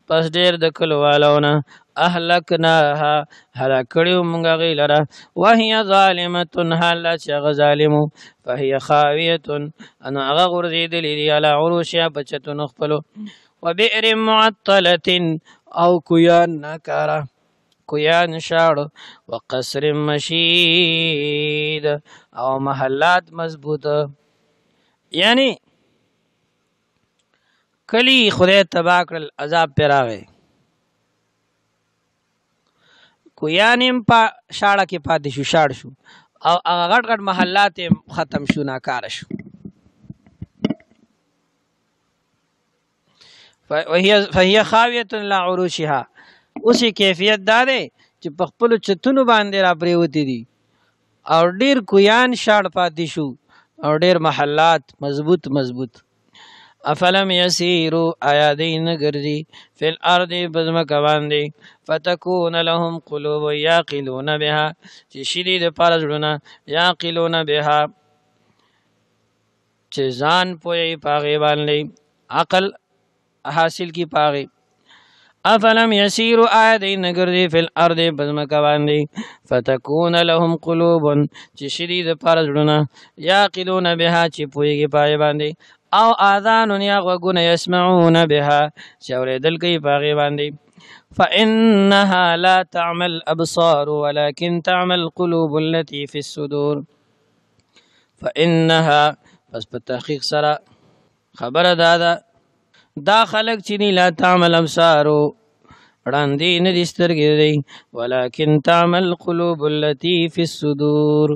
پس ډیر د کلوالونه اهلكناها هلاکړو مونږ غي لرا وهي ظالمه حال چې ظالمو فهي خاويه ان هغه غرزیدلې دی علی عروشها بچتون خپلو وبئر معطله او کویان نکاره کویان شاړ وقصر مشید او محلات مضبوط یعنی کلی خدای تبا کړل عذاب پر راغی کویانیم په شاړه کې پاتې شو شاړ شو او هغه غټ غټ محلات ختم شو ناکاره شو فهي خاویه لا عروشها اوسې کیفیت دا دی چې په خپل چتونو باندې را پریوتی دي او ډیر کویان شاړ پاتې شو او ډیر محلات مضبوط افلم یسیرو آیا دی نگردی فی الارض بزمک باندې فتکون لهم قلوب یاقلون بها چې شدید پارزړونه یاقلون بها چې ځان پوی پاغي باندې عقل حاصل کی پاغي افلم یسیرو آیا دی نگردی فی الارض بزمک باندې فتکون لهم قلوب چې شدید پارزړونه یاقلون بها چې پویږي پاغي باندې او آذان یا غوږونه يسمعون بها چې اورېدل کوي په هغې باندې فإنها لا تعمى الأبصار ولكن تعمى القلوب التي في الصدور فإنها پس په تحقیق سره خبره دا خلق چې لا تعمى الأبصار وړاندې نه دي سترګې دی ولكن تعمى القلوب التي في الصدور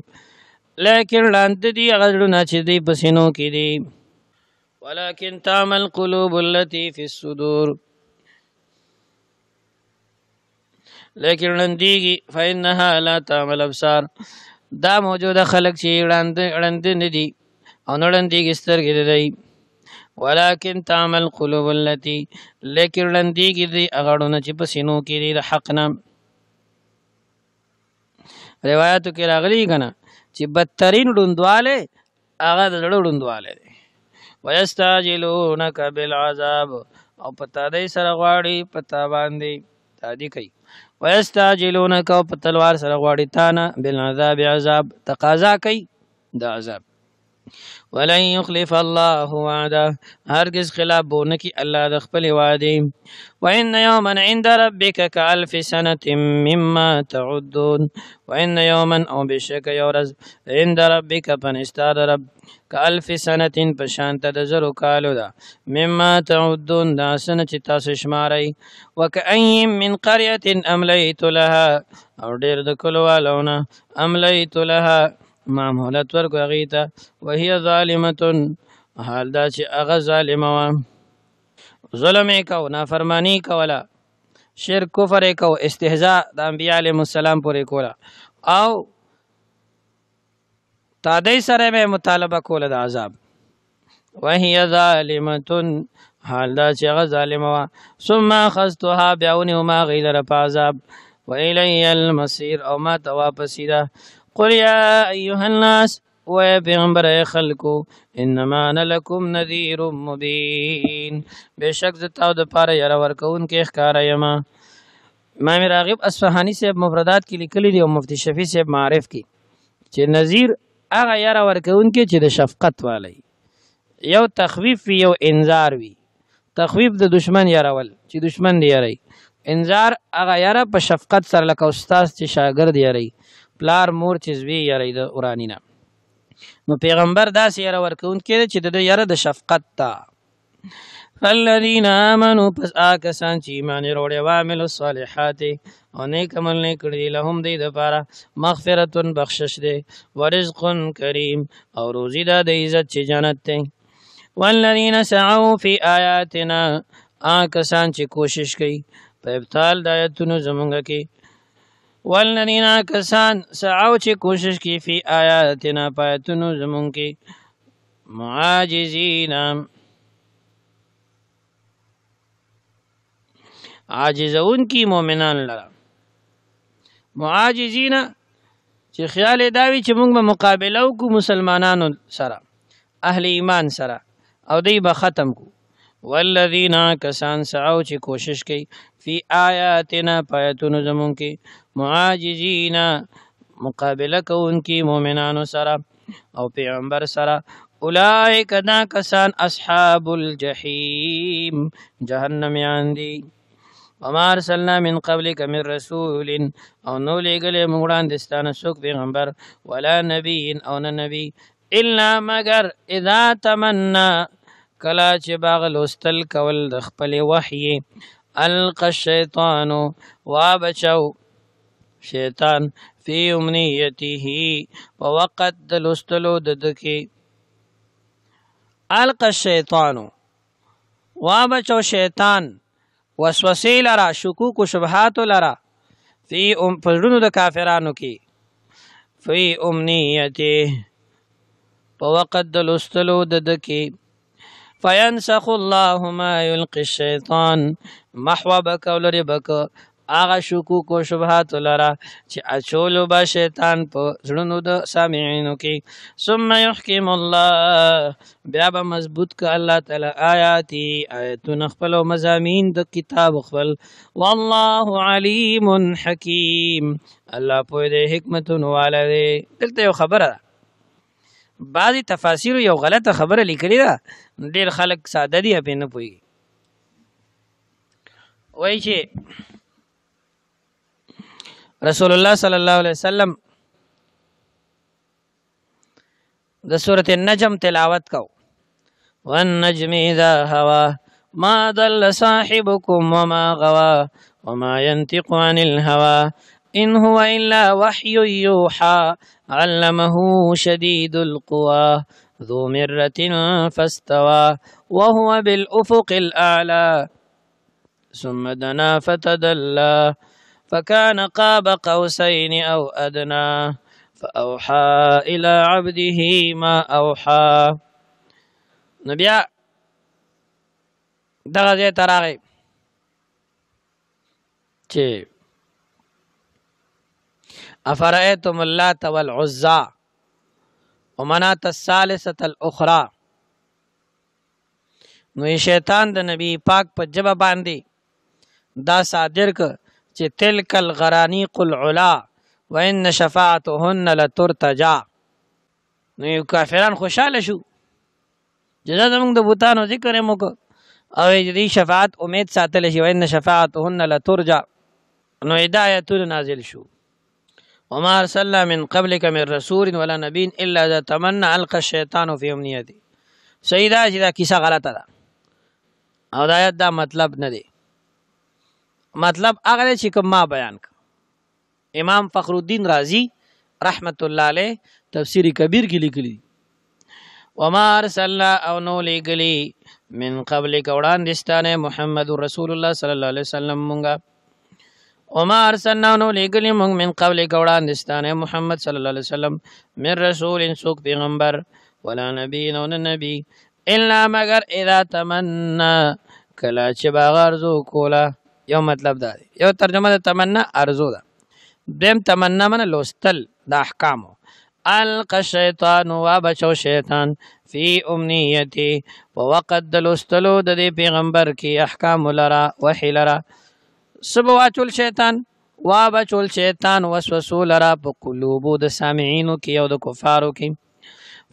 لیکن وړاندې دي هغه زړونه چې دی په سینو کې دي ولكن تعمى القلوب التي في الصدور لیکن رندیږي فإنها لا تعمى الأبصار دا موجوده خلق چې وړاندې نه دي او نه رندیږي سترګې دی ولكن تعمى القلوب التي لیکن رندیږي دی هغه ډونه چې په سینو کې دي د حق نه روایتو کې راغلي کنه چې بدترین ډوندواله هغه د زړه ډوندواله دی ويستعجلونك بالعذاب او پتا دای سره غواړي پتا باندې تادی کوي ويستعجلونك او په تلوار سره غواړي تانه بالعذاب عذاب تقاضا کوي د عذاب ولن يخلف الله وعده هرگز خلاف بونکی الله د خپل وعده وان يوما عند ربك كالف سنه مما تعدون وان يوما او بشك يورز عند ربك فنستاد رب كالف سنه پشانت د زرو کالو دا مما تعدون دا سنه چې تاسو شمارئ وكأي من قريه امليت لها او ډیر د کلوالونه امليت لها معمولت ورکو اغیتا وهي ظالمه حال دا چې اغه ظالمه و ظلم کو نافرمانی کولا شرک کفر کو استهزاء د انبیاء علیهم السلام پورې کولا او تادی سره به مطالبه کوله د عذاب وهي ظالمه حال دا چې اغه ظالمه و ثم اخذتها بعون ما غیر عذاب وإلي المصير او ما توافسیدا قل يا أيها الناس ويا خلقو انما انا لكم نذير مبين بشک زتاو د پاره یاره ورکون کې ښکارا یما امام راغب اصفهانی صاحب مفردات کې لیکلي دي او مفتی شفیع صاحب معارف کې چې نذیر هغه یاره ورکون کې چې د شفقت والی یو تخویف وی یو انذار وی تخویف د دشمن یارول چې دشمن دی یاري انذار هغه یاره په شفقت سره لکه استاد چې شاګرد یاري پلار مور چیزوی یاری د اورانینا نو پیغمبر داسې یاره ورکون کې چې د یاره د شفقت تا الذين امنوا پس آکسان چې ایمان وروړي او عملوا الصالحات او نیک عمل نه کړی لهم دې د پاره مغفرت بخشش دې ورزق کریم او روزي د عزت چې جنت ته والذین سعوا فی آیاتنا آکسان چې کوشش کوي په ابطال د آیاتونو زمونږ کې والذین کسان سعوا چې کوشش کی فی آیاتنا پایتونو زمون کې معاجزین عاجزون کی مؤمنان لرا معاجزین چې خیال داوی چې موږ به مقابله وکړو مسلمانانو سره اهل ایمان سره او دی به ختم کو والذین کسان سعوا چې کوشش کوي فی آیاتنا پایتونو زمون کې معاجزین مقابله کوونکی مؤمنانو سره او پیغمبر سره اولئک دا کسان اصحاب الجحیم جهنم یاندی وما ارسلنا من قبلك من رسول او نو لګلې موږ وړاندې څوک پیغمبر ولا نبی او نه نبی الا مگر اذا تمنا کلا چې باغ لوستل کول د خپل وحی القى الشیطان وابچو شیطان فی امنیته په وقت د لوستلو د دکی القى الشیطان وابچو شیطان وسوسې لرا شکوک و شبهات لرا فی پرونو د کافرانو کې فی امنیته په وقت د لوستلو د دکی فینسخ الله ما یلقي الشیطان محو بک ولربک آغا شکوک و شبهات لرا چې اچولو با شیطان په زړونو د سامعینو کې ثم يحكم الله بیا به مضبوط ک الله تعالی آیاتی آیتونه خپل او مضامین د کتاب خپل والله علیم حکیم الله په دې حکمتونو والے دلته یو خبره ده بعضی تفاسیر یو غلطه خبره لیکلې ده ډیر خلک ساده دي په نه پوي وای چې رسول الله صلی الله علیه وسلم د سورۃ النجم تلاوت کو والنجم اذا هوى ما ضل صاحبكم وما غوى وما ينطق عن الهوى إن هو إلا وحي يوحى علمه شديد القوى ذو مرة فاستوى وهو بالأفق الأعلى ثم دنا فتدلى فكان قاب قوسين أو أدنى فأوحى إلى عبده ما أوحى نبيا دغه تراغي چې افرأيتم اللات والعزى ومناة الثالثة الأخرى نو شیطان د نبی پاک په جبه باندې دا صادر ک چې تلک الغرانیق العلا وان شفاعتهن لترتجى نو کافران خوشاله شو جزا زموږ د بوتانو ذکر مو کو او دې شفاعت امید ساتل شي وان شفاعتهن لترجى نو هدایت نازل شو وما ارسلنا من قبلك من رسول ولا نبي الا اذا تمنى القى الشيطان في امنيته سیدا چې دا کیسه غلطه ده او دا آیت دا مطلب نه دی مطلب هغه چې کوم ما بیان ک امام فخر الدین رازی رحمت الله علیه تفسیر کبیر کې لیکلی وما ارسلنا او نو لګلی من قبل کوران دستانه محمد رسول الله صلی الله علیه وسلم مونږه وما ارسلنا نو لګلی مونږ من قبل کوران دستانه محمد صلی الله علیه وسلم من رسول سوق پیغمبر ولا نبی نو نبی الا مگر اذا تمنا کلا چې باغ ارزو کولا یو مطلب دا دی یو ترجمه د تمنا ارزو ده دیم تمنا من لوستل د احکام القى الشیطان وبچو شیطان فی امنیته په وقت د لوستلو د پیغمبر کې احکام لرا وحی لرا سبواچل شیطان وبچول شیطان وسوسو لرا په قلوبو د سامعینو کې او د کفارو کې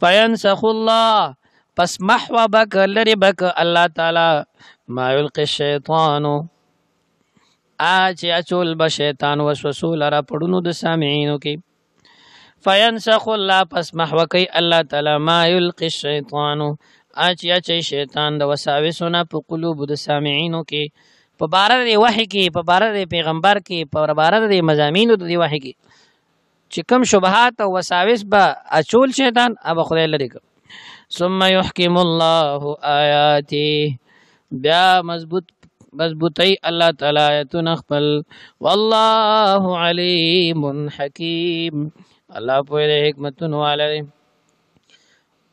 فینسخ الله پس محو بک لری بک الله تعالی ما یلقي الشیطان اچول به شیطان وسوسو لرا پړونو د سامعینو کې فینسخ الله پس محو کوي الله تعالی ما یلقي الشیطان اچي شیطان د وساوسونه په قلوب د سامعینو کې په بار د وحی کې په بار د پیغمبر کې په بار د مضامین د وحی کې چې کوم شبهات او وساوس به اچول شیطان اب خدای لري ثم يحكم الله آیاته بیا مضبوطی الله تعالی آیتونه خپل والله علیم حکیم الله په حکمتونو والے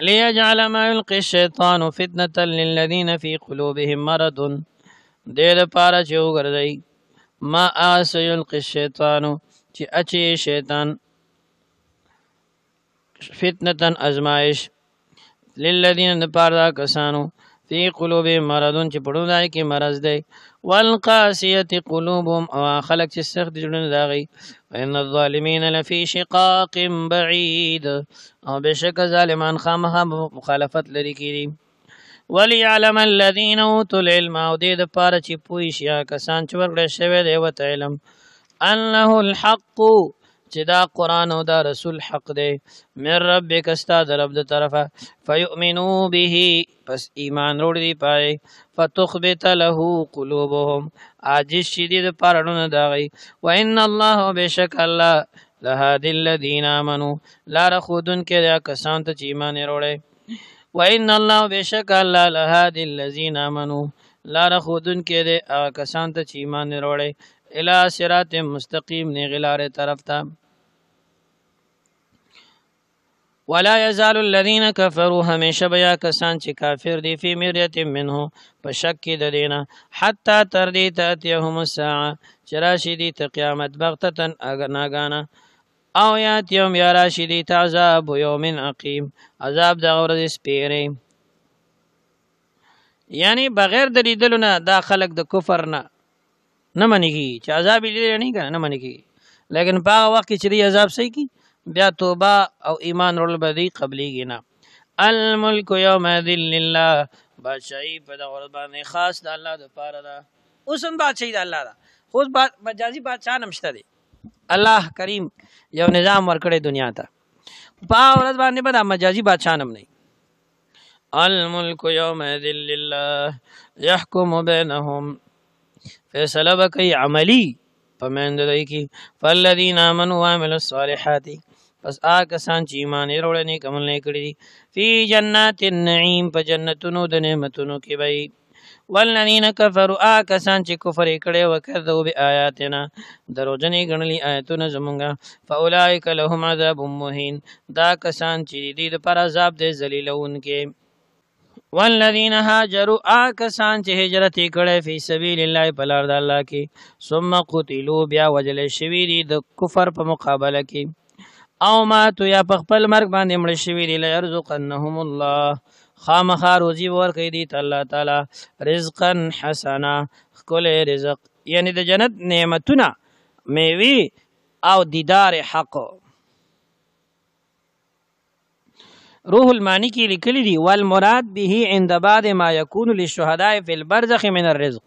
ليجعل ما يلقي الشيطان فتنة للذين في قلوبهم مرض دې لپاره چې وګرځي ما يلقي الشيطان چې اچي شیطان فتنة ازمائش للذین لپاره کسانو فی قلوبهم مرض چې پړو دای کې مرض دی والقاسیه قلوبهم او خلق چې سخت جوړونه داغي ان الظالمین لفی شقاق بعید او بشک ظالمان خامخا مخالفت لري کړي وليعلم الذين اوتوا العلم او دې د پاره چې پوي شي کسان چې ورګړې شوی دی وته علم انه الحق چې دا قرآن او دا رسول حق دی من ربک استا د رب د طرفه فیؤمنوا به پس ایمان وروړي دی پای فتخبت له قلوبهم عاجز شدید پرړونه داغي وان الله بشک الله لهادي الذين امنوا لا رخودن کې دا کسان ته چې ایمان وروړي وان الله بشک الله لهادي الذين امنوا لا رخودن کې دا کسان ته چې ایمان وروړي الى صراط مستقیم نه غلار طرف ته ولا يزال الذين كفروا همیشه بیا کسان چې کافر دي فی مریت منه په شک کې د دینه حتی تر دې تاتيهم الساعه چراشدی ته قیامت بغتتن اگر ناګانا او یاتیم یا راشدی تعذاب یوم عقیم عذاب د ورځې سپیری یعنی بغیر د لیدلو نه دا خلق د کفر نه منیږي چې عذاب لیدل نه کنه نه منیږي لیکن په وخت کې چې عذاب صحیح کی بیا توبه او ایمان ورل بدی قبلیږي نه الملک یوم ذل لله بادشاہي په دغه ورځ باندې خاص د الله د پاره ده اوسم بادشاہي د الله ده خو مجازي بادشاہ نمشته دی الله کریم یو نظام ورکړي دنیا ته په ورځ باندې به مجازي بادشاہ نم نه الملک یوم ذل لله يحكم بينهم فیصله وکي عملی پمند دی کی فالذین آمنوا وعملوا الصالحات پس کسان چې ایمان یې وروړي نیک عمل نه کړی فی جنات النعیم په جنتونو د نعمتونو کې وي والذین کفروا کسان چې کفر کړي وکذبوا بیااتنا دروژنې غنلی آیاتونه زمونږه فاولئک لهم عذاب مهین دا کسان چې دې د پر عذاب دې ذلیلون کې والذین هاجروا کسان چې هجرت کړي فی سبیل الله په لار د الله کې ثم قتلوا بیا وجل شوی دي د کفر په مقابله کې او ماتو یا په خپل مرګ باندې مړ شوی دي ليرزقنهم الله خامخا روزي ورکړي دي الله تعالی رزقا حسنا کول رزق یعنی د جنت نعمتونه میوي او دیدار حق روح المانی کی لکلی دی والمراد به عند بعد ما يكون للشهداء في البرزخ من الرزق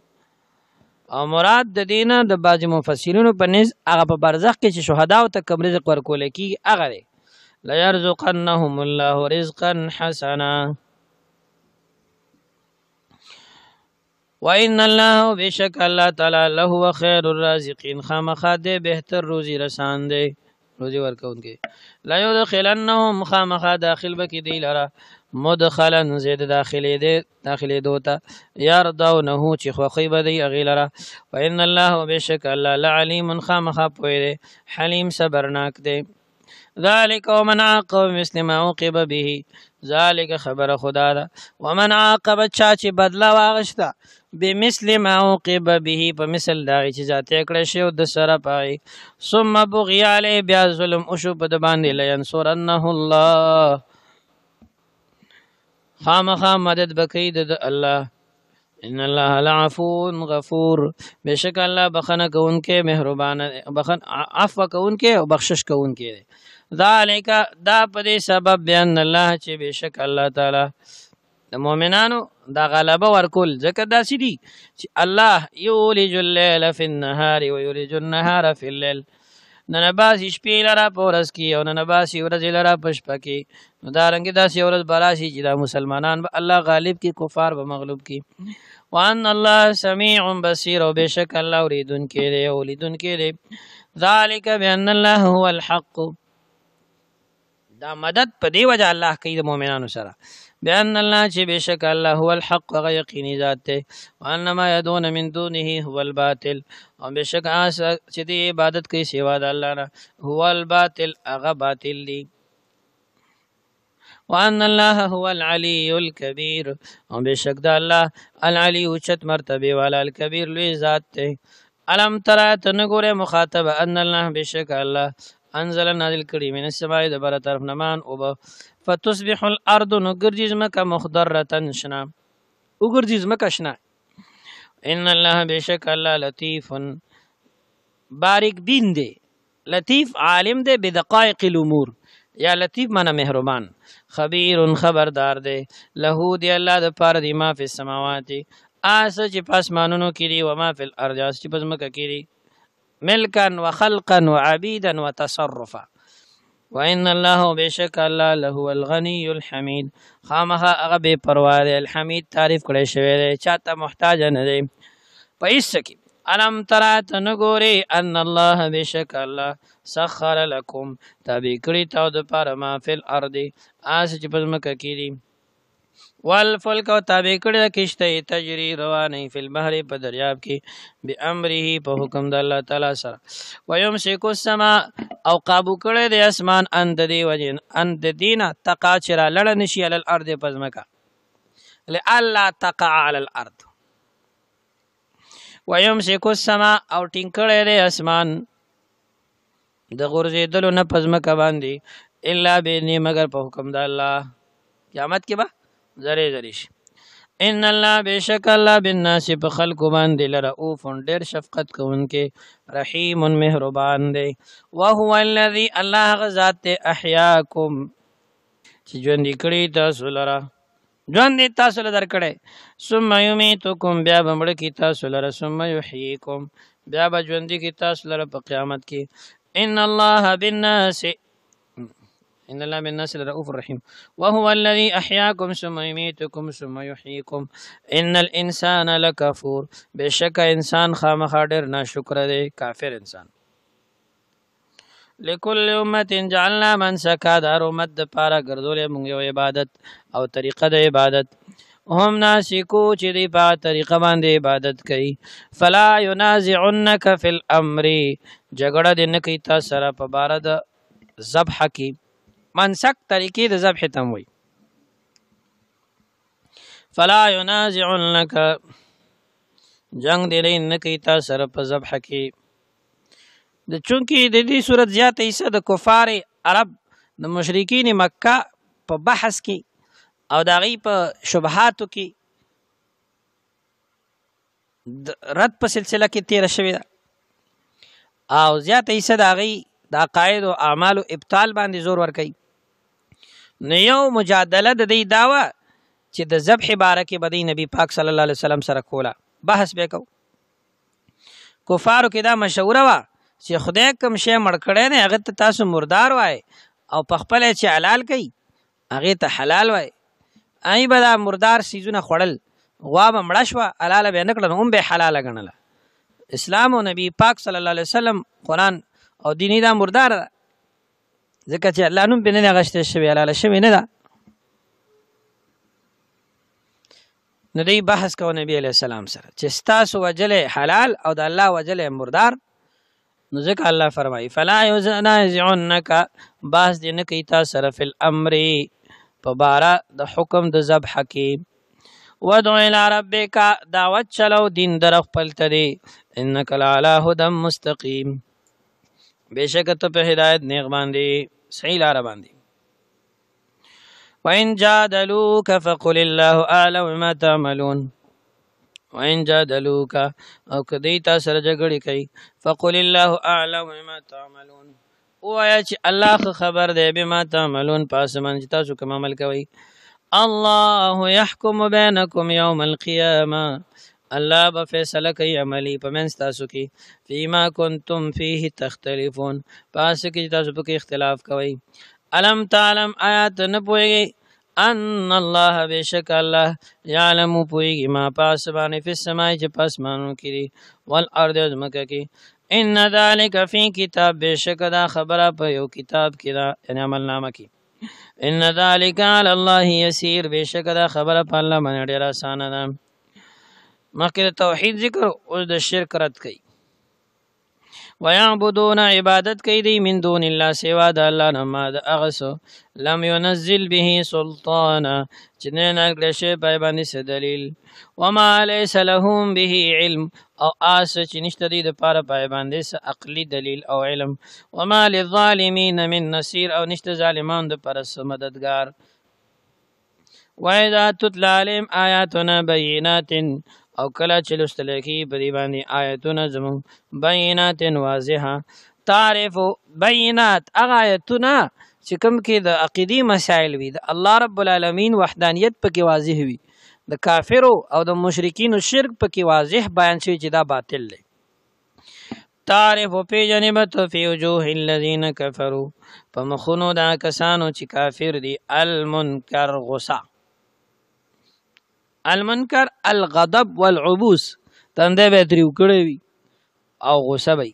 او مراد د دینه د باج مفسرینو په نس هغه په برزخ کې چې شهدا او ته کوم رزق ورکول کی هغه دی لا يرزقنهم الله رزقا حسنا وان الله بشک الله تعالی له خير الرازقین خامخاده بهتر روزي رسان دی روزي ورکونکي لا يدخلنهم خامخا داخل بکی دی لرا مدخلا زید داخلي دوتا يرضونه چې خوخي بدی اغیلرا وان الله بشک الله لعلیم خامخا پوی حلیم صبرناک دی ذلك ومن عاقب مثل ما عوقب به ذلك خبر خدا دا ومن عاقب چاچ بدلا واغشتا بمثل ما عوقب به په مثل دا چې ذاته کړه شی او د سره پای ثم بغي علی بیا ظلم او شو په د باندې لینصرنه الله خامخا مدد بکید د الله ان الله لعفو غفور بشک الله بخنه کوونکې مهربان بخن عفو کوونکې او بخشش کوونکې ذالک دا په دې سبب بیان الله چې بشک الله تعالی د مؤمنانو دا غلبه ورکول ځکه دا سړي چې الله یولج الليل فی النهار ویولج النهار فی الليل ننباس شپې لرا پورس کی او ننباس ورځ لرا پشپ کی نو دا رنګ دا سی ورځ براشي چې دا مسلمانان به الله غالب کی کفار به مغلوب کی وان الله سمیع بصیر او بشک الله اوریدون کې دی او لیدون کې دی ذالک بان الله هو الحق دا مدد په دی وجه الله کوي د مؤمنانو سره بان الله چې بشک الله هو الحق غ یقیني ذات ته وانما يدون من دونه هو الباطل او بشک چې دی عبادت کوي سوا د الله نه هو الباطل هغه باطل دی وان الله هو العلي الكبير او بشک د الله العلي اوچت مرتبه والا الكبير لوی ذات ته الم ترى تنګوره مخاطب ان الله بشک الله انزل نازل کړي من السماء د بر طرف نمان او فتصبح الارض نغرجز مکه مخضره شنا وګرجز مکه شنا ان الله بشک الله لطیف باریک بین دی لطیف عالم دی بدقائق الامور یا لطیف معنی مهربان خبیر خبردار دی له دی الله د پاره دی ما فی السماوات اس چې پاسمانونو کې دی و ما فی الارض اس چې پزمکه کې دی ملكا وخلقا وعبيدا وتصرفا وإن الله بشك الله له الغني الحميد خامخا هغه بے پروا دی الحمید تعریف کړی شوی دی چاته محتاج نه دی په هیڅ کې الم ترى تنګوري ان الله بشک الله سخر لكم تابع کړی تاسو د پاره ما فل ارض اس چې پزمکه کړي والفلک او تابع کړی کشته تجری روانه فل بحر په دریاب کې به امره په حکم د الله تعالی سره ويمسك السماء او قابو کړی د اسمان اند دی وجن اند دینا تقا چرا لړ نشي علی الارض پزمکه لالا تقع علی الارض ويمسك السماء او ټینګړی دی اسمان د غورځېدلو نه پزمکه باندې الا بإذن مگر په حکم د الله قیامت کې به زری زری شي ان الله بشک الله بالناس په خلق باندې لرؤوف ډیر شفقت کوونکې رحیم مهربان دی وهو الذي الله غذات احیاکم چې ژوند کړي تاسو لره ژوند تاسو لره درکړي ثم یمیتکم بیا بمړ کی تاسو لره ثم یحییکم بیا به ژوند کی تاسو لره په قیامت کې ان الله بالناس لرؤوف رحيم وهو الذي احياكم ثم يميتكم ثم يحييكم ان الانسان لكفور بشک انسان خامخا ډیر ناشکر دی کافر انسان لكل امه جعلنا منسكا دار امت د پاره ګرځولې مونږ یو عبادت او طریقه د عبادت هم ناسکو چې دی په طریقه باندې عبادت کوي فلا ينازعنك في الامر جګړه دې نه کوي تاسو سره په بار د ذبح کې منسک طریقې د ذبح تم وي فلا ينازعنك جنگ دې نه کوي تاسو سره په ذبح کې د چونکی د دې صورت زیات ایسه د کفار عرب د مشرکین مکه په بحث کې او د غي په شبهاتو کې رد په سلسله کې تیر شوی او زیات ایسه د غي د عقاید او اعمال او ابطال باندې زور ور کوي نو یو مجادله د دې داوا چې د ذبح بارکه بدی نبی پاک صلی الله علیه وسلم سره کولا بحث وکاو کفارو کې دا مشوره وا چې خدای کوم شی مړ کړي نه هغه ته تاسو مردار وای او په خپل چې حلال کړي هغه ته حلال وای ای بدا مردار سيزونه خړل غوا به مړ شو حلال به نه کړل هم به حلال غنل اسلام او نبی پاک صلی الله علیه وسلم قران او دیني دا مردار ځکه چې الله نوم بنه غشته شوی حلال شوی نه دا نو دی بحث کو نبی علیہ السلام سره چې تاسو وجله حلال او د الله وجله مردار نو ځکه الله فرمایي فلا ينازعنك باس دې نه کوي تاسو سره فل امر په بارا د حکم د ذبح کې ودع الى ربك دعوت چلو دین در خپل تدي انك لعلى هدى مستقيم بشک ته په هدایت نیغ باندې صحیح لار باندې وان جادلوك فقل الله اعلم بما تعملون وان جادلوك او کدی تاسو سره جګړه کوي فقل الله اعلم بما تعملون او یا چې الله خبر دی بما تعملون پس من تاسو کوم عمل کوي الله يحكم بينكم يوم القيامه الله به فیصله کوي عملی په منځ تاسو کې فيما كنتم فيه تختلفون پس کې تاسو په کې اختلاف کوي الم تعلم آیات نه پويږي ان الله بشک الله يعلم پويږي ما پاس باندې په سماي چې پاس مانو کې والارض زمکه کې ان ذلك في كتاب بشک دا خبره په یو کتاب کې دا یعنی عمل نامه کې ان ذلك على الله يسير بشک دا خبره په الله باندې ډیر آسان ده مخکې توحید ذکر او د شرک رد کړي ويعبدون عبادت کوي دی من دون الله سوا د الله نه ما د اغسو لم ينزل به سلطانا چې نه نګل شي په باندې دلیل وما ليس لهم به علم او اس چې نشته دی د پاره په باندې عقلي دلیل او علم وما للظالمين من نصير او نشته ظالمان د پر مددگار وَإِذَا تُتْلَى عَلَيْهِمْ آيَاتُنَا بَيِّنَاتٍ او کله چې لوستل کی په دی باندې آیتونه زمو بینات واضحه تعرف بینات هغه آیتونه چې کوم کې د عقیدی مسائل وي د الله رب العالمین وحدانیت پکې واضح وي د کافرو او د مشرکین شرک پکې واضح بیان شوی چې دا باطل دی تعرف فی جنبت فی وجوه الذین کفروا فمخونو دا کسانو چې کافر دي المنکر غصه المنکر الغضب والعبوس تنده به تریو کړی وي او غصه وي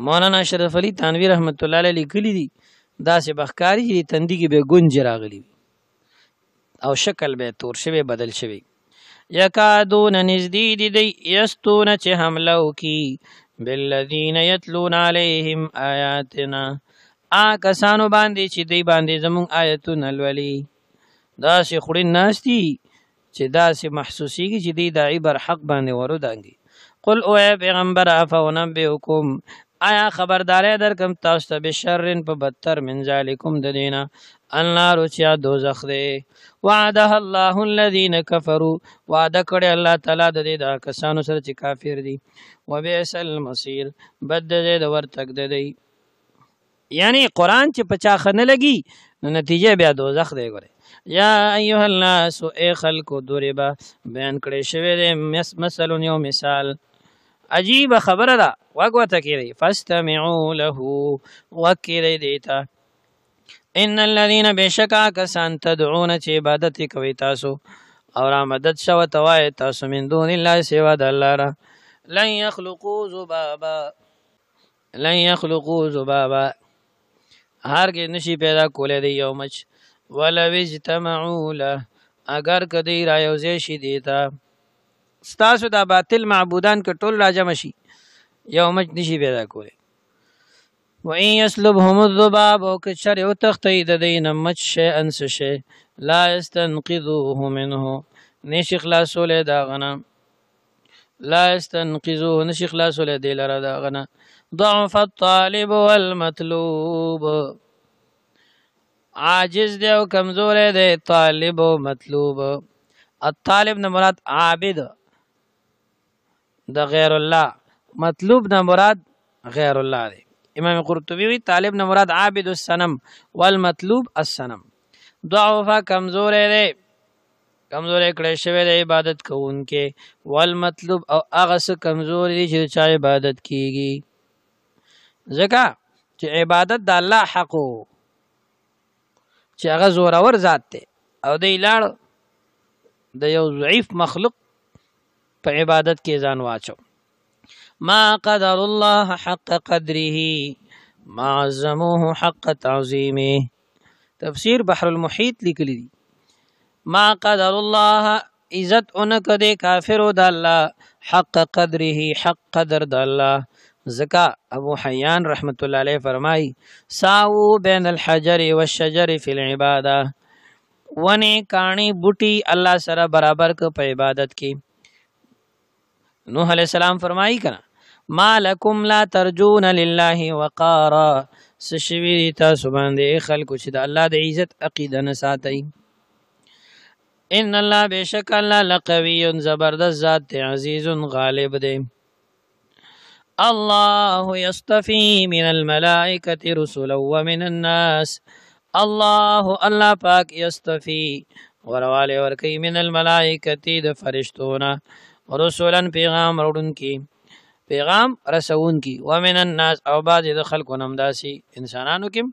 مولانا اشرف علی تنویر رحمت الله علیه لیکلی دي دا سه بخکاری چې تندې کې به گنج راغلی او شکل به تور شوی بدل شوی یکادون نزدید دی یستون چې حمله وکي بالذین یتلون علیهم آیاتنا کسانو باندې چې دی باندې زمون آیتونه لولي دا سه خوري ناشتي چې دا سه محسوسيږي چې دی د عبر حق باندې ورودانګي قل او پیغمبر افونبئکم آیا خبرداري درکم تاسو ته بشرن په بدتر من ذالکم د دینه النار چې دوزخ دی وعده الله الذين كفروا وعده کړی الله تعالی د دې د کسانو سره چې کافر دي وبئس المصير بد دې د ورتګ دی یعنی قران چې پچا خنه لګي نو نتیجه بیا دوزخ دی ګوره یا ایها الناس ای خلق دربا بیان کړی شوی دی مثل یو مثال عجیب خبره ده وګوته کړي فاستمعوا له وکړي دیتا ان الذين بشکا کسان تدعون چې عبادت کوي تاسو او را مدد شو توای تاسو من دون الله سوا د الله را لن يخلقوا ذبابا هرګ نشي پیدا کولای دی یو مچ ولا اجتمعوا له اگر کدی را یوځي شي دیتا ستاسو دا باطل معبودان ک ټول راجم شي یو مچ نشي پیدا کولای وَإِن يَسْلُبْهُمُ الذُّبَابُ وَكَشَرِ وَتَخْتَيْدَ دَيْنَ مَچ شَيْئًا سَشَيْ لَا يَسْتَنْقِذُوهُ مِنْهُ نِشِ خلاصول داغنا لا يَسْتَنْقِذُوهُ نِشِ خلاصول دِلَرَ داغنا ضعف الطالب والمطلوب عاجز دی او کمزور دی طالب و مطلوب الطالب نه مراد عابد د غیر الله مطلوب نه مراد غیر الله دی امام قرطبی وی طالب نه مراد عابد الصنم والمطلوب الصنم ضعف کمزور دی کمزور کړه شوی د عبادت کوونکې والمطلوب او هغه څه کمزور دي چې چا عبادت کیږي ځکه چې عبادت د الله حق چې هغه زورور ذات دی او دی لاړ د یو ضعیف مخلوق په عبادت کې ځان واچو ما قدر الله حق قدره ما عظموه حق تعظیمه تفسیر بحر المحیط لیکلی دی ما قدر الله عزت انک دے کافر د الله حق قدره حق قدر د الله زکا ابو حیان رحمت الله علیه فرمای ساو بین الحجر والشجر فی العباده ونی کانی بوٹی الله سره برابر ک په عبادت کې نوح علیہ السلام فرمایي کنا ما لکم لا ترجون لله وقارا سشوی تاسو باندې خلکو چې د الله د عزت عقیده نه ساتي ان الله بشک الله لقوی زبردست ذات عزیز غالب دی الله یصطفی من الملائکه رسلا ومن الناس الله پاک یصطفی ورواله ورکی من الملائکه د فرشتونه رسولن پیغام وروړون کی پیغام رسون کی ومن الناس او بعض د خلکو نم داسي انسانانو کې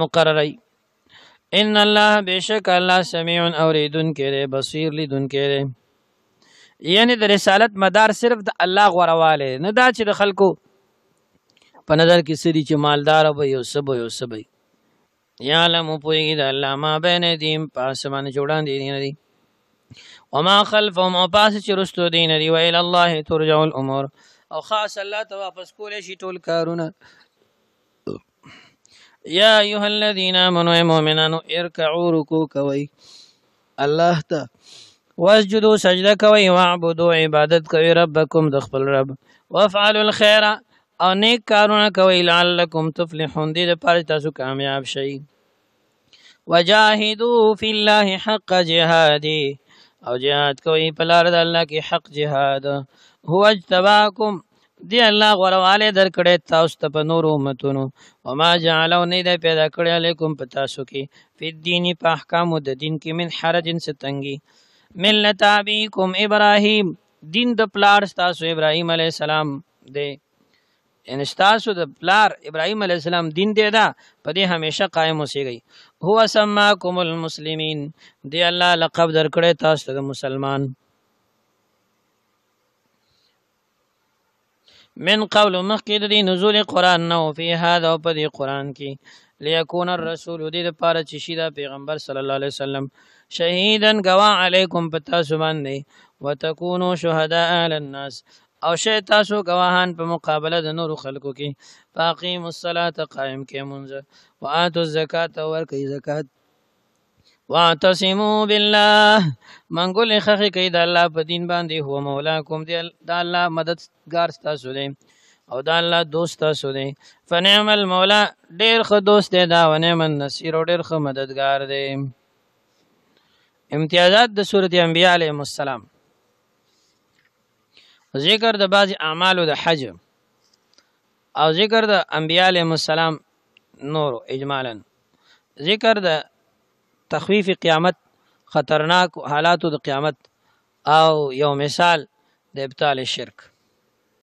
مقرری ان الله بشک الله سمیع اوریدن کې بصیر لیدن کې یعنی د رسالت مدار صرف د الله غورواله نه دا چې د خلکو په نظر کې سړي چې مالدار به یو سبي یعلم پویږي د الله ما بین دیم پاسمان جوړان دي نه دي وما خلفهم او پاس چې رستو دین دی ویل الله ترجع الامور او خاص الله ته واپس کولې شي ټول کارونه یا ایها الذین آمنوا المؤمنون ارکعوا رکوع کوي الله ته واسجدوا سجده کوي واعبدوا عبادت کوي ربکم د خپل رب وافعلوا الخير او نیک کارونه کوي لعلکم تفلحون دې لپاره تاسو کامیاب شئ وجاهدوا فی الله حق جهاده او جهاد کوي په لار د الله کې حق جهاد هو اجتباکم دی الله غرواله درکړې تاسو ته په نور امتونو وما جعلوا نه دی پیدا کړی علیکم په تاسو کې په دین په احکام د دین کې من حرج ستنګي ملت ابيکم ابراهیم دین د پلار ستاسو ابراهیم علیه السلام دی ان ستاسو د پلار ابراهیم علیه السلام دین دی دا په دې همیشه قائم اوسئ. هو سماکم المسلمین دی الله لقب درکړی تاسو ته د مسلمان. من قول مخکې د نزول قرآن نو فی هذا په دې قرآن کې لیکون الرسول دې لپاره چې شي دا پیغمبر صلی الله علیه وسلم شهیدن گواه علیکم په تاسو باندې وتكونوا شهداء علی الناس او شی تاسو گواهان په مقابله د نورو خلکو کې. فاقیموا الصلاة قائم کې مونږ وآتوا الزکاة ورکړئ زکات واعتصموا بالله منګول خخې کوي د الله په دین باندې هو مولاکم دی د الله مددگار تاسو دی او د الله دوست تاسو دی. فنعم المولا ډیر ښه دوست دی دا ونعم النصير او ډیر ښه مددگار دی. امتیازات د سورۃ انبیاء علیهم السلام. ذکر د بعض اعمالو د حج او ذکر د انبیاء علیهم السلام نور اجمالا. ذکر د تخویف قیامت خطرناک حالاتو د قیامت او یو مثال د ابطال شرک.